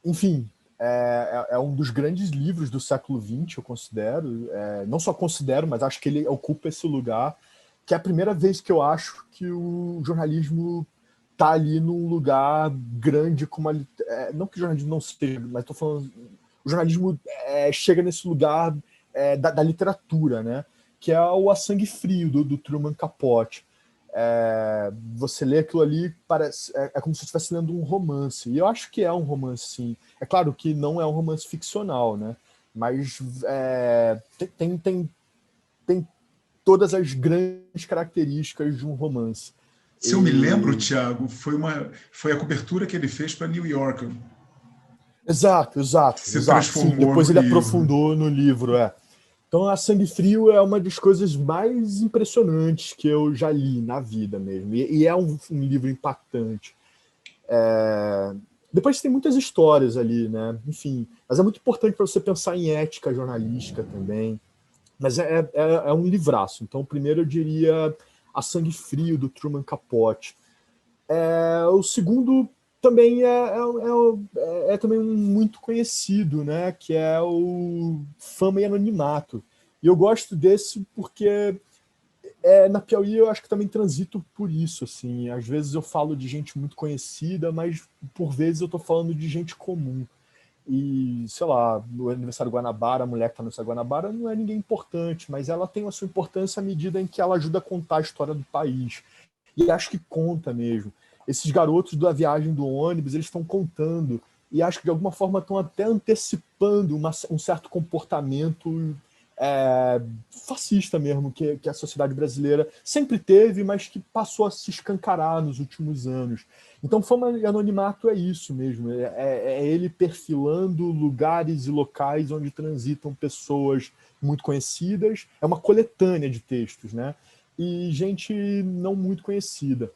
enfim, é um dos grandes livros do século XX, eu considero. Não só considero, mas acho que ele ocupa esse lugar, que é a primeira vez que eu acho que o jornalismo está ali num lugar grande, não que o jornalismo não seja, mas estou falando, o jornalismo chega nesse lugar da literatura, né? Que é o A Sangue Frio, do Truman Capote. Você lê aquilo ali, é como se você estivesse lendo um romance. E eu acho que é um romance, sim. É claro que não é um romance ficcional, né? Mas tem todas as grandes características de um romance. Se eu me lembro, Tiago, foi a cobertura que ele fez para New Yorker. Exato. Se transformou. Sim, depois no ele livro. aprofundou no livro, Então, A Sangue Frio é uma das coisas mais impressionantes que eu já li na vida mesmo. E é um livro impactante. Depois tem muitas histórias ali, né? Enfim, mas é muito importante para você pensar em ética jornalística também. Mas é um livraço. Então, primeiro eu diria A Sangue Frio, do Truman Capote. O segundo também é também muito conhecido, né? Que é o Fama e Anonimato. E eu gosto desse porque na Piauí eu acho que também transito por isso, assim. Às vezes eu falo de gente muito conhecida, mas por vezes eu estou falando de gente comum. E, sei lá, no aniversário Guanabara, a mulher que está no aniversário Guanabara não é ninguém importante, mas ela tem a sua importância à medida em que ela ajuda a contar a história do país. E acho que conta mesmo. Esses garotos da viagem do ônibus, eles estão contando, e acho que de alguma forma estão até antecipando um certo comportamento fascista mesmo, que a sociedade brasileira sempre teve, mas que passou a se escancarar nos últimos anos. Então, Fama e Anonimato é isso mesmo, é ele perfilando lugares e locais onde transitam pessoas muito conhecidas, é uma coletânea de textos, né? E gente não muito conhecida.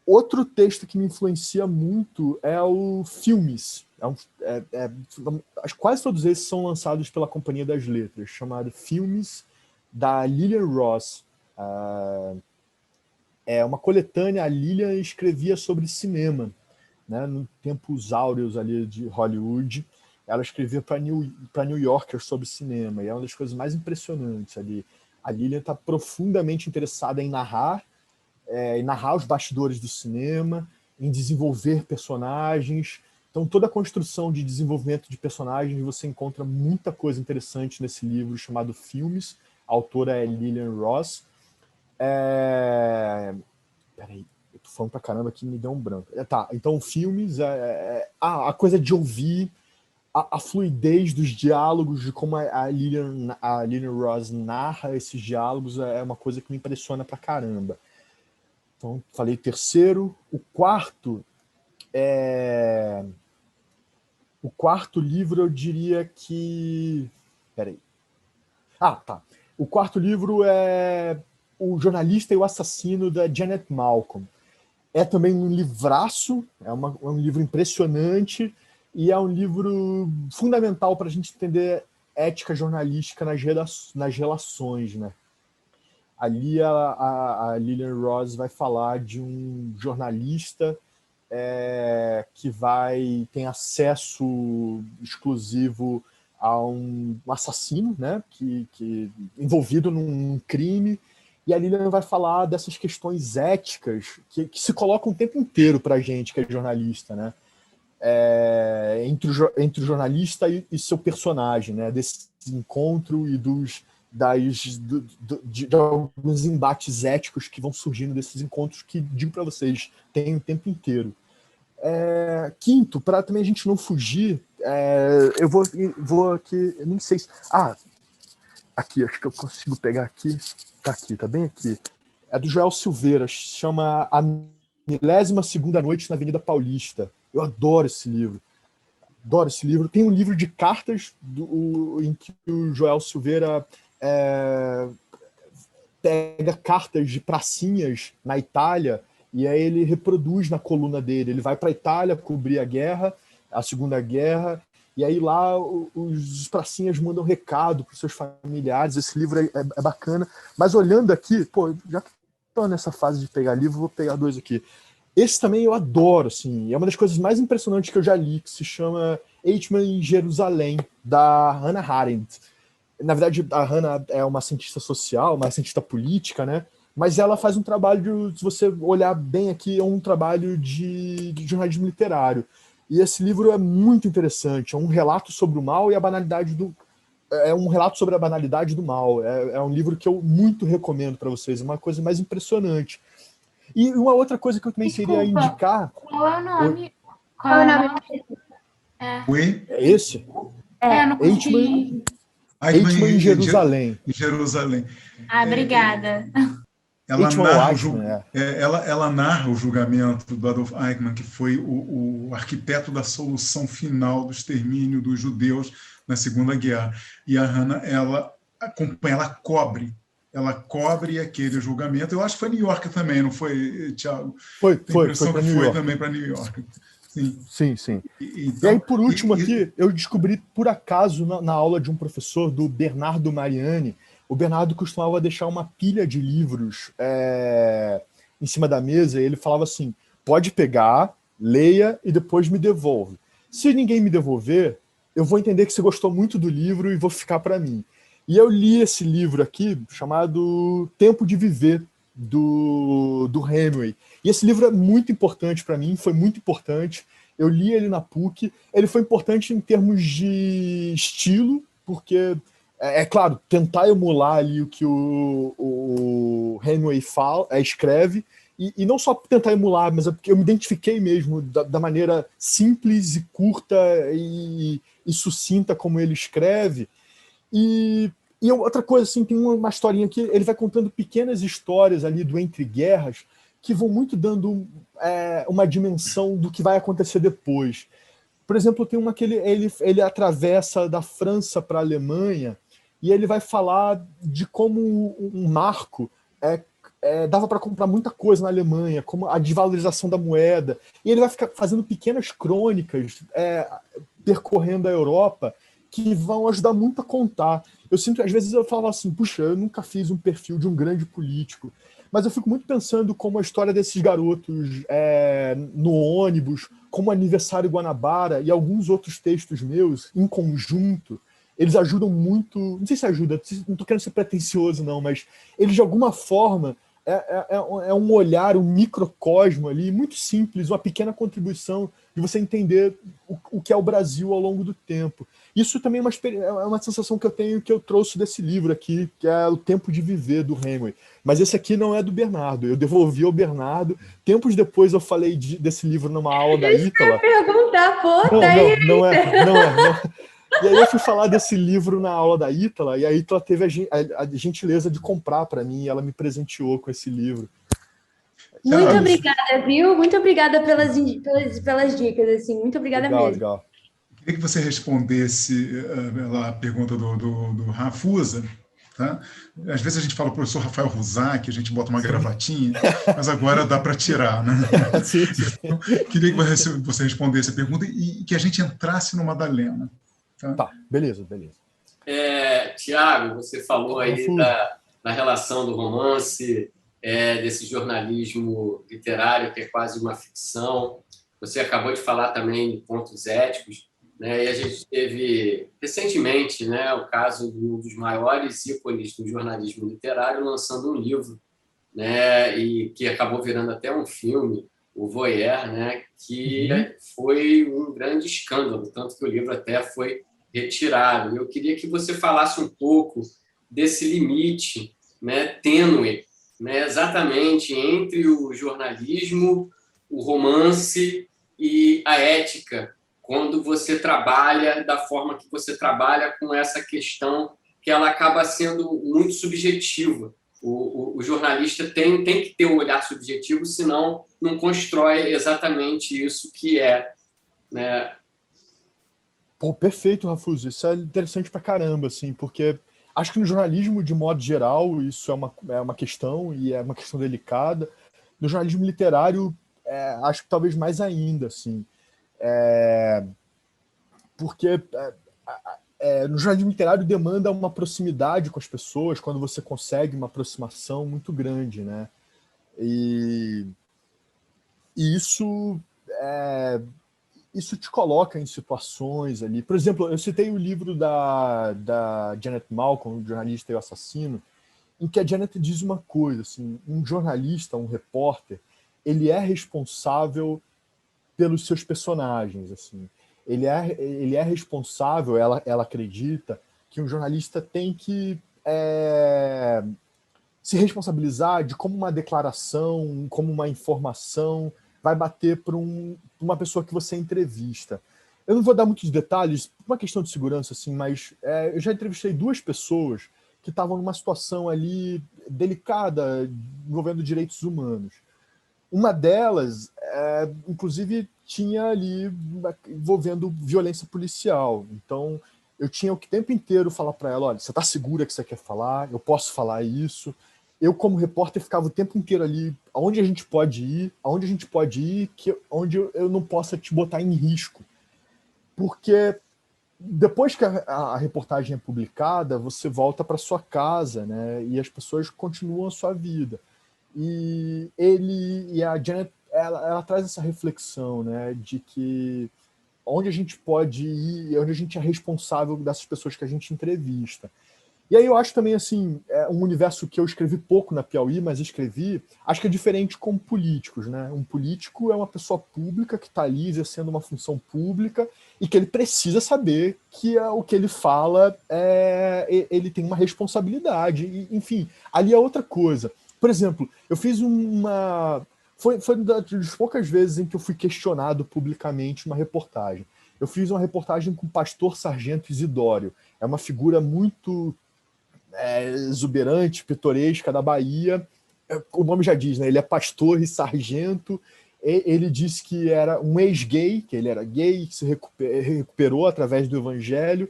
Outro texto que me influencia muito é o Filmes. Quase todos esses são lançados pela Companhia das Letras, chamado Filmes, da Lillian Ross. É uma coletânea. A Lillian escrevia sobre cinema, né, no tempos áureos ali de Hollywood. Ela escrevia para New Yorker sobre cinema, e é uma das coisas mais impressionantes ali. A Lillian está profundamente interessada em narrar os bastidores do cinema, em desenvolver personagens. Então, toda a construção de desenvolvimento de personagens, você encontra muita coisa interessante nesse livro chamado Filmes. A autora é Lillian Ross. Peraí, eu tô falando pra caramba que me deu um branco. Então, Filmes, a coisa de ouvir, a fluidez dos diálogos, de como a Lillian Ross narra esses diálogos, é uma coisa que me impressiona pra caramba. Então, falei terceiro. O quarto livro, eu diria que... Peraí. O quarto livro é O Jornalista e o Assassino, da Janet Malcolm. É também um livraço, é um livro impressionante, e é um livro fundamental para a gente entender ética jornalística nas relações, né? Ali a Lillian Ross vai falar de um jornalista que tem acesso exclusivo a um assassino, né, que envolvido num crime, e a Lillian vai falar dessas questões éticas que se colocam o tempo inteiro para a gente, que é jornalista, né? Entre o jornalista e seu personagem, né? Desse encontro e de alguns embates éticos que vão surgindo desses encontros, que, digo para vocês, tem o tempo inteiro. Quinto, para também a gente não fugir, eu vou aqui, eu nem sei se... aqui, acho que eu consigo pegar aqui. Tá bem aqui. É do Joel Silveira, chama A milésima segunda Noite na Avenida Paulista. Eu adoro esse livro. Tem um livro de cartas em que o Joel Silveira pega cartas de pracinhas na Itália, e aí ele reproduz na coluna dele. Ele vai para a Itália cobrir a Segunda Guerra, e aí lá os pracinhas mandam recado para os seus familiares. Esse livro é bacana. Mas olhando aqui, já que estou nessa fase de pegar livro, vou pegar dois aqui. Esse também eu adoro, assim, é uma das coisas mais impressionantes que eu já li, que se chama Eichmann em Jerusalém, da Hannah Arendt. Na verdade, a Hannah é uma cientista social, uma cientista política, né? Mas ela faz um trabalho, se você olhar bem aqui, é um trabalho de jornalismo literário. E esse livro é muito interessante, é um relato sobre o mal e a banalidade um relato sobre a banalidade do mal. É um livro que eu muito recomendo para vocês, é uma coisa mais impressionante. E uma outra coisa que eu também seria indicar... Qual é o nome? Qual é o nome? Oi? É esse? Eu não consegui. Eichmann em Jerusalém. Em Jerusalém. Obrigada. Ela narra o julgamento do Adolf Eichmann, que foi o arquiteto da solução final do extermínio dos judeus na Segunda Guerra. E a Hannah, ela acompanha, ela cobre aquele julgamento. Eu acho que foi New York também, não foi, Thiago? Foi para New York. Também para New York. Sim. E aí, por último, aqui, eu descobri, por acaso, na aula de um professor, do Bernardo Mariani. O Bernardo costumava deixar uma pilha de livros em cima da mesa, e ele falava assim: pode pegar, leia e depois me devolve. Se ninguém me devolver, eu vou entender que você gostou muito do livro e vou ficar para mim. E eu li esse livro aqui, chamado Tempo de Viver, do Hemingway. E esse livro é muito importante para mim, foi muito importante. Eu li ele na PUC. Ele foi importante em termos de estilo, porque, claro, tentar emular ali o que o Hemingway escreve, e não só tentar emular, mas é porque eu me identifiquei mesmo da maneira simples e curta e sucinta como ele escreve. E E outra coisa, assim, tem uma historinha que ele vai contando pequenas histórias ali do Entre Guerras que vão muito dando uma dimensão do que vai acontecer depois. Por exemplo, tem uma que ele atravessa da França para a Alemanha e ele vai falar de como um marco dava para comprar muita coisa na Alemanha, como a desvalorização da moeda. E ele vai ficar fazendo pequenas crônicas percorrendo a Europa que vão ajudar muito a contar. Eu sinto, às vezes eu falo assim, puxa, eu nunca fiz um perfil de um grande político, mas eu fico muito pensando como a história desses garotos no ônibus, como o Aniversário Guanabara e alguns outros textos meus, em conjunto, eles ajudam muito, não sei se ajuda, não estou querendo ser pretencioso não, mas eles de alguma forma um olhar, um microcosmo ali, muito simples, uma pequena contribuição de você entender o que é o Brasil ao longo do tempo. Isso também é uma sensação que eu tenho, que eu trouxe desse livro aqui, que é O Tempo de Viver, do Hemingway. Mas esse aqui não é do Bernardo, eu devolvi ao Bernardo. Tempos depois eu falei desse livro numa aula da Ítala. Eu ia perguntar, pô, não é. E aí eu fui falar desse livro na aula da Ítala, e a Ítala teve a gentileza de comprar para mim, e ela me presenteou com esse livro. Muito obrigada, viu? Muito obrigada pelas dicas, assim. Muito obrigada mesmo. Legal. Queria que você respondesse a pergunta do Rafusa. Tá? Às vezes a gente fala o professor Rafael Ruzak, a gente bota uma gravatinha, mas agora dá para tirar, né? Sim. Então, queria que você respondesse a pergunta e que a gente entrasse no Madalena. Tá, beleza. Tiago, você falou aí da relação do romance, desse jornalismo literário que é quase uma ficção. Você acabou de falar também de pontos éticos, né? E a gente teve recentemente, né, o caso de um dos maiores ícones do jornalismo literário lançando um livro, né, e que acabou virando até um filme, o Voyeur, né, que foi um grande escândalo, tanto que o livro até foi retirado. Eu queria que você falasse um pouco desse limite, né, tênue, né, exatamente entre o jornalismo, o romance e a ética, quando você trabalha da forma que você trabalha com essa questão que ela acaba sendo muito subjetiva. O jornalista tem que ter um olhar subjetivo, senão não constrói exatamente isso que é, né? Pô, perfeito, Rafuso. Isso é interessante pra caramba, assim, porque acho que no jornalismo, de modo geral, isso é uma questão, e é uma questão delicada. No jornalismo literário, acho que talvez mais ainda, assim. Porque no jornalismo literário demanda uma proximidade com as pessoas, quando você consegue uma aproximação muito grande, né? E isso te coloca em situações ali. Por exemplo, eu citei o livro da Janet Malcolm, O Jornalista e o Assassino, em que a Janet diz uma coisa, assim, um jornalista, um repórter, ele é responsável pelos seus personagens, assim. Ele é responsável, ela acredita, que um jornalista tem que se responsabilizar de como uma declaração, como uma informação vai bater para uma pessoa que você entrevista. Eu não vou dar muitos detalhes, por uma questão de segurança, assim, mas eu já entrevistei 2 pessoas que estavam numa situação ali delicada, envolvendo direitos humanos. Uma delas, inclusive, tinha ali envolvendo violência policial. Então, eu tinha o tempo inteiro falar para ela, olha, você está segura que você quer falar? Eu posso falar isso? Eu, como repórter, ficava o tempo inteiro ali, aonde a gente pode ir, onde eu não possa te botar em risco. Porque depois que a reportagem é publicada, você volta para sua casa, né? E as pessoas continuam a sua vida. E a Janet, ela traz essa reflexão, né, de que onde a gente pode ir, onde a gente é responsável dessas pessoas que a gente entrevista. E aí eu acho também, assim, um universo que eu escrevi pouco na Piauí, mas escrevi, acho que é diferente com políticos, né? Um político é uma pessoa pública que está ali exercendo uma função pública e que ele precisa saber que o que ele fala, ele tem uma responsabilidade. E, enfim, ali é outra coisa. Por exemplo, eu fiz Foi uma das poucas vezes em que eu fui questionado publicamente uma reportagem. Eu fiz uma reportagem com o pastor Sargento Isidório. É uma figura muito exuberante, pitoresca da Bahia. O nome já diz, né? Ele é pastor e sargento. Ele disse que era um ex-gay, que ele era gay, que se recuperou através do evangelho.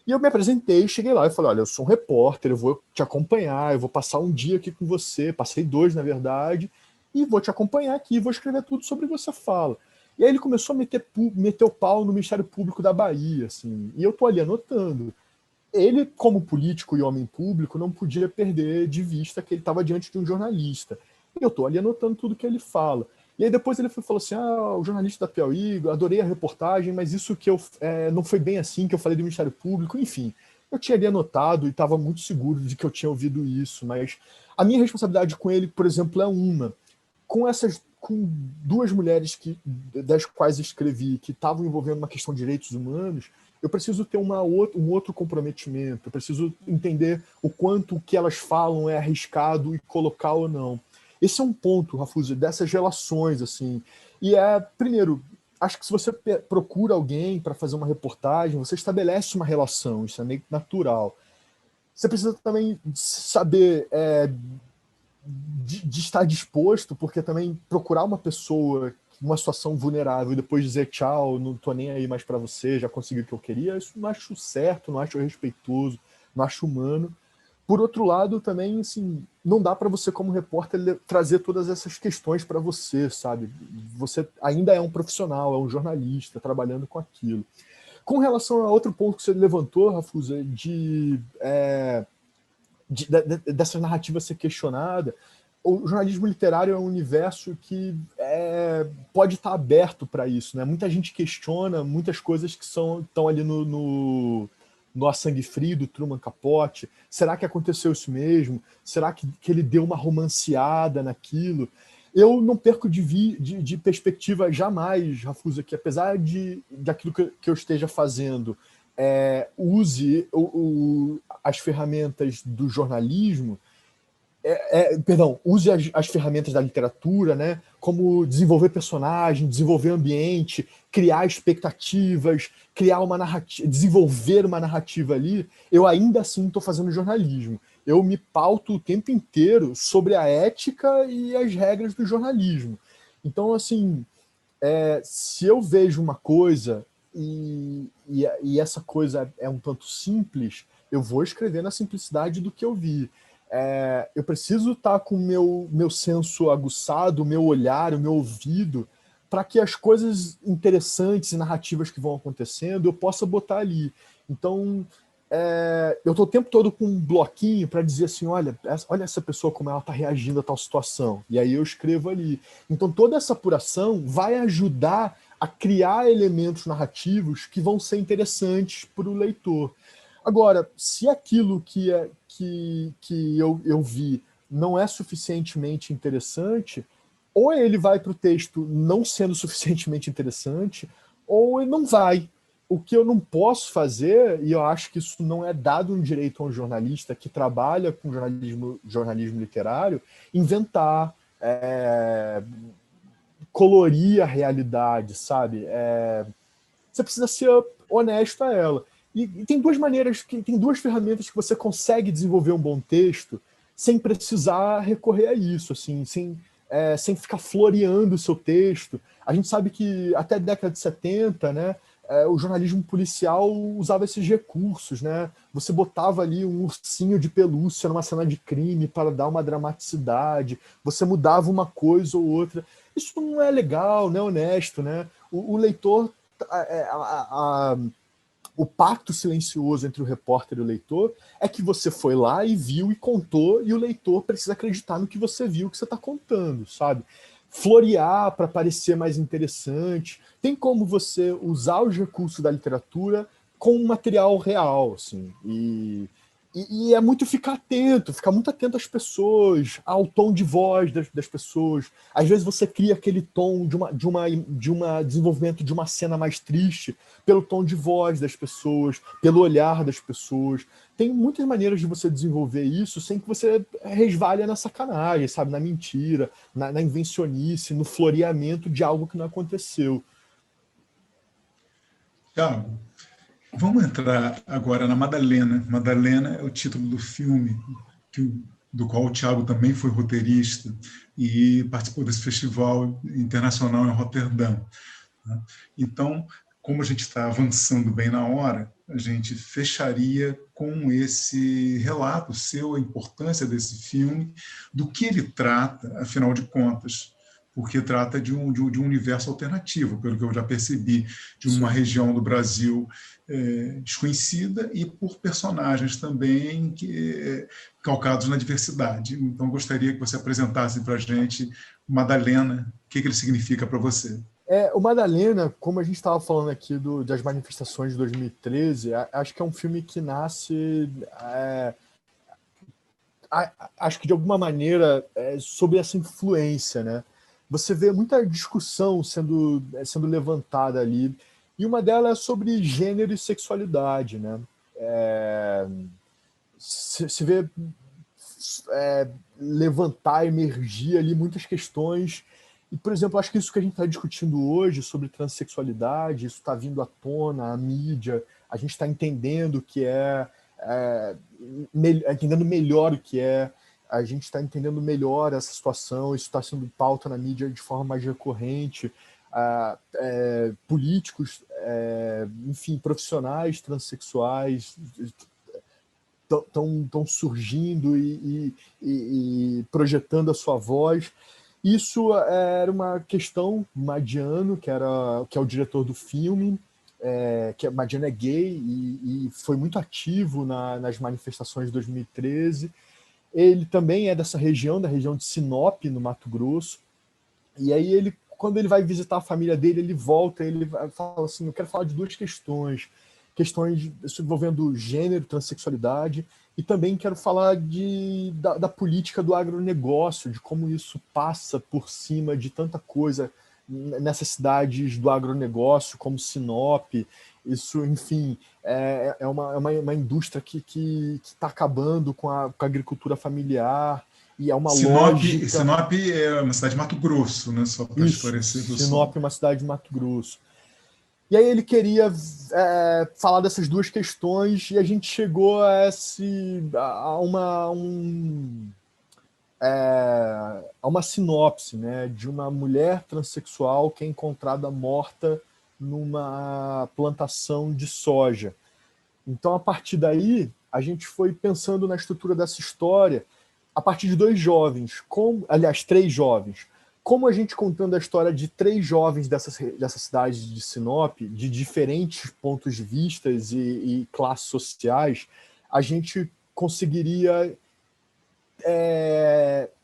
E eu me apresentei, cheguei lá e falei, olha, eu sou um repórter, eu vou te acompanhar, eu vou passar um dia aqui com você, passei 2, na verdade, e vou te acompanhar aqui, vou escrever tudo sobre o que você fala. E aí ele começou a meter o pau no Ministério Público da Bahia, assim, e eu tô ali anotando. Ele, como político e homem público, não podia perder de vista que ele estava diante de um jornalista. E eu tô ali anotando tudo que ele fala. E aí depois ele falou assim, o jornalista da Piauí, adorei a reportagem, mas isso que não foi bem assim que eu falei do Ministério Público, enfim. Eu tinha ali anotado e estava muito seguro de que eu tinha ouvido isso, mas a minha responsabilidade com ele, por exemplo, é uma. Com 2 mulheres das quais escrevi, que estavam envolvendo uma questão de direitos humanos, eu preciso ter um outro comprometimento, eu preciso entender o quanto o que elas falam é arriscado e colocar ou não. Esse é um ponto, Rafuso, dessas relações, assim. E primeiro, acho que se você procura alguém para fazer uma reportagem, você estabelece uma relação, isso é meio natural. Você precisa também saber de estar disposto, porque também procurar uma pessoa numa situação vulnerável e depois dizer tchau, não tô nem aí mais para você, já consegui o que eu queria, isso não acho certo, não acho respeitoso, não acho humano. Por outro lado, também, assim, não dá para você, como repórter, trazer todas essas questões para você, sabe? Você ainda é um profissional, é um jornalista trabalhando com aquilo. Com relação a outro ponto que você levantou, Rafuso, dessa narrativa ser questionada, o jornalismo literário é um universo que pode estar aberto para isso, né? Muita gente questiona muitas coisas que estão ali no A Sangue Frio, do Truman Capote. Será que aconteceu isso mesmo? Será que ele deu uma romanceada naquilo? Eu não perco de perspectiva jamais, Rafusa, que apesar daquilo que eu esteja fazendo, use as ferramentas do jornalismo, use as ferramentas da literatura, né, como desenvolver personagem, desenvolver ambiente, criar expectativas, criar uma narrativa, desenvolver uma narrativa ali, eu ainda assim estou fazendo jornalismo. Eu me pauto o tempo inteiro sobre a ética e as regras do jornalismo. Então, assim, se eu vejo uma coisa e essa coisa é um tanto simples, eu vou escrever na simplicidade do que eu vi. Eu preciso estar com o meu senso aguçado, o meu olhar, o meu ouvido, para que as coisas interessantes e narrativas que vão acontecendo eu possa botar ali. Então, eu estou o tempo todo com um bloquinho para dizer assim, olha essa pessoa como ela está reagindo a tal situação. E aí eu escrevo ali. Então, toda essa apuração vai ajudar a criar elementos narrativos que vão ser interessantes para o leitor. Agora, se aquilo que eu vi não é suficientemente interessante, ou ele vai para o texto não sendo suficientemente interessante, ou ele não vai. O que eu não posso fazer, e eu acho que isso não é dado um direito a um jornalista que trabalha com jornalismo literário, inventar, colorir a realidade, sabe? Você precisa ser honesto a ela. E tem duas ferramentas que você consegue desenvolver um bom texto sem precisar recorrer a isso, assim, sem ficar floreando o seu texto. A gente sabe que até a década de 70, né, o jornalismo policial usava esses recursos, né? Você botava ali um ursinho de pelúcia numa cena de crime para dar uma dramaticidade, você mudava uma coisa ou outra. Isso não é legal, não é honesto, né? O leitor... O pacto silencioso entre o repórter e o leitor é que você foi lá e viu e contou, e o leitor precisa acreditar no que você viu, que você está contando, sabe? Florear para parecer mais interessante. Tem como você usar os recursos da literatura com um material real, assim, e é muito ficar muito atento às pessoas, ao tom de voz das pessoas. Às vezes você cria aquele tom de uma desenvolvimento de uma cena mais triste pelo tom de voz das pessoas, pelo olhar das pessoas. Tem muitas maneiras de você desenvolver isso sem que você resvalhe na sacanagem, sabe? Na mentira, na invencionice, no floreamento de algo que não aconteceu. Thiago, Vamos entrar agora na Madalena. Madalena é o título do filme, do qual o Thiago também foi roteirista e participou desse festival internacional em Roterdã. Então, como a gente está avançando bem na hora, a gente fecharia com esse relato seu, a importância desse filme, do que ele trata, afinal de contas, porque trata de um universo alternativo, pelo que eu já percebi, de uma região do Brasil desconhecida e por personagens também calcados na diversidade. Então, eu gostaria que você apresentasse para a gente Madalena, o que ele significa para você. O Madalena, como a gente estava falando aqui das manifestações de 2013, acho que é um filme que nasce, acho que de alguma maneira, sob essa influência, né? Você vê muita discussão sendo levantada ali, e uma delas é sobre gênero e sexualidade, né? Se vê levantar, emergir ali muitas questões. E, por exemplo, acho que isso que a gente está discutindo hoje sobre transexualidade, isso está vindo à tona, a mídia, a gente está entendendo que entendendo melhor o que a gente está entendendo melhor essa situação, isso está sendo pauta na mídia de forma mais recorrente, políticos, enfim, profissionais transexuais estão surgindo e projetando a sua voz. Isso era uma questão, Madiano, que é o diretor do filme, que Madiano é gay e foi muito ativo nas manifestações de 2013. Ele também é da região de Sinop, no Mato Grosso. E aí, quando ele vai visitar a família dele, ele volta, ele fala assim, eu quero falar de duas questões envolvendo gênero, transexualidade, e também quero falar da política do agronegócio, de como isso passa por cima de tanta coisa nessas cidades do agronegócio, como Sinop. Isso, enfim, é uma indústria que está acabando com a agricultura familiar, e é uma lógica... Sinop é uma cidade de Mato Grosso, né? Só para esclarecer. Sinop é uma cidade de Mato Grosso. E aí ele queria falar dessas duas questões, e a gente chegou a uma sinopse, né, de uma mulher transexual que é encontrada morta numa plantação de soja. Então, a partir daí, a gente foi pensando na estrutura dessa história a partir de três jovens, como a gente contando a história de três jovens dessa cidade de Sinop, de diferentes pontos de vista e classes sociais, a gente conseguiria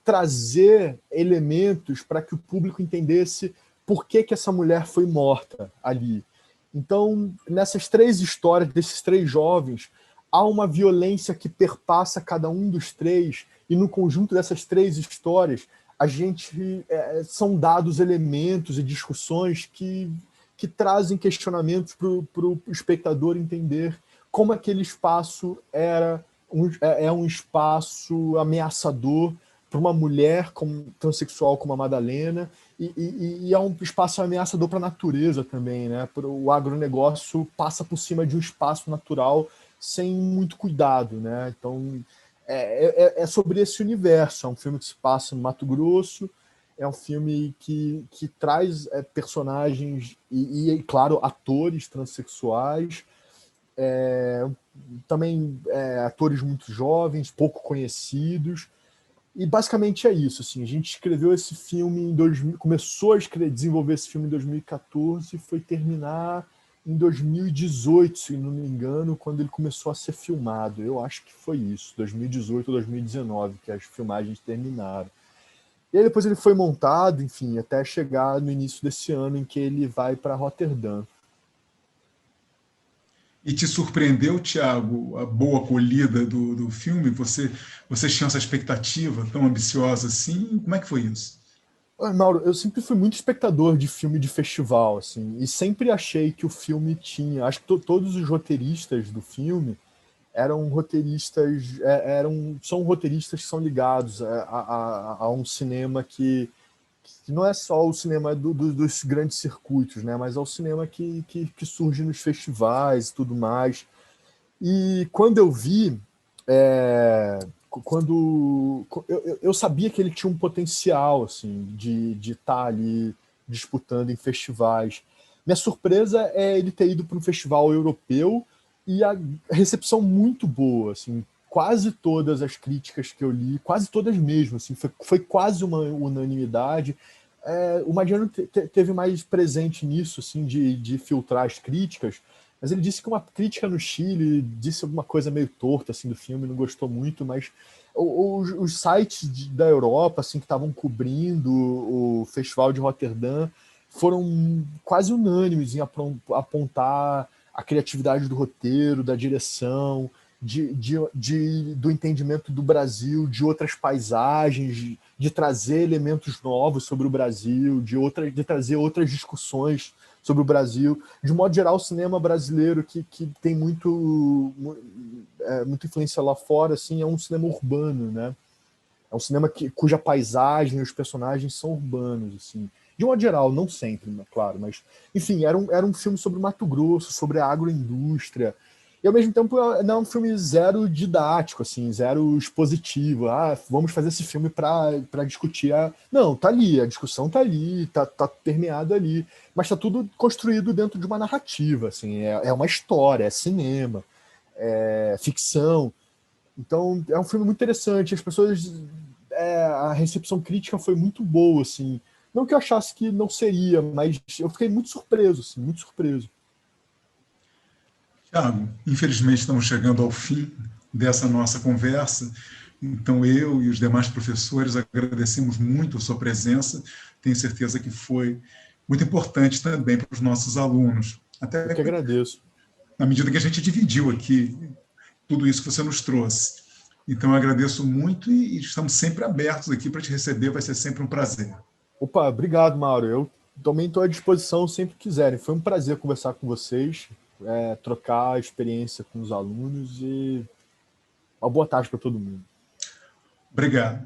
trazer elementos para que o público entendesse por que essa mulher foi morta ali. Então, nessas três histórias desses três jovens, há uma violência que perpassa cada um dos três, e no conjunto dessas três histórias, a gente são dados elementos e discussões que trazem questionamentos para o espectador entender como aquele espaço é um espaço ameaçador para uma mulher transexual como a Madalena, e é um espaço ameaçador para a natureza também, né? O agronegócio passa por cima de um espaço natural sem muito cuidado, né? Então, é sobre esse universo. É um filme que se passa no Mato Grosso, é um filme que traz personagens e, claro, atores transexuais, também atores muito jovens, pouco conhecidos, e basicamente é isso. Assim, a gente escreveu esse filme em 2000, começou a desenvolver esse filme em 2014 e foi terminar em 2018, se não me engano, quando ele começou a ser filmado. Eu acho que foi isso, 2018 ou 2019, que as filmagens terminaram. E aí depois ele foi montado, enfim, até chegar no início desse ano, em que ele vai para Roterdã. E te surpreendeu, Thiago, a boa acolhida do filme? Você tinha essa expectativa tão ambiciosa assim? Como é que foi isso? Mauro, eu sempre fui muito espectador de filme de festival, assim, e sempre achei que o filme tinha... Acho que todos os roteiristas do filme eram roteiristas... são roteiristas que são ligados a um cinema que que não é só o cinema dos grandes circuitos, né? Mas é o cinema que surge nos festivais e tudo mais. E quando eu vi, eu sabia que ele tinha um potencial assim, de estar ali disputando em festivais. Minha surpresa é ele ter ido para um festival europeu e a recepção muito boa, assim, quase todas as críticas que eu li, quase todas mesmo, assim, foi quase uma unanimidade. O Madiano teve mais presente nisso, assim, de filtrar as críticas, mas ele disse que uma crítica no Chile disse alguma coisa meio torta assim, do filme, não gostou muito, mas os sites da Europa assim, que estavam cobrindo o Festival de Roterdã foram quase unânimes em apontar a criatividade do roteiro, da direção, do entendimento do Brasil, de outras paisagens, de trazer elementos novos sobre o Brasil, de trazer outras discussões sobre o Brasil. De modo geral, o cinema brasileiro, que tem muita influência lá fora, assim, é um cinema urbano, né? É um cinema cuja paisagem e os personagens são urbanos, assim. De modo geral, não sempre, claro, mas, enfim, era um filme sobre Mato Grosso, sobre a agroindústria, e ao mesmo tempo não é um filme zero didático, assim, zero expositivo. Vamos fazer esse filme para discutir Não, tá ali, a discussão tá ali, tá permeado ali, mas tá tudo construído dentro de uma narrativa, assim, é uma história, é cinema, é ficção. Então é um filme muito interessante, as pessoas... a recepção crítica foi muito boa, assim. Não que eu achasse que não seria, mas eu fiquei muito surpreso, assim, muito surpreso. Tiago, infelizmente estamos chegando ao fim dessa nossa conversa, então eu e os demais professores agradecemos muito a sua presença, tenho certeza que foi muito importante também para os nossos alunos. Eu que agradeço. Na medida que a gente dividiu aqui tudo isso que você nos trouxe. Então eu agradeço muito e estamos sempre abertos aqui para te receber, vai ser sempre um prazer. Opa, obrigado, Mauro. Eu também estou à disposição sempre que quiserem. Foi um prazer conversar com vocês, trocar experiência com os alunos e uma boa tarde para todo mundo. Obrigado.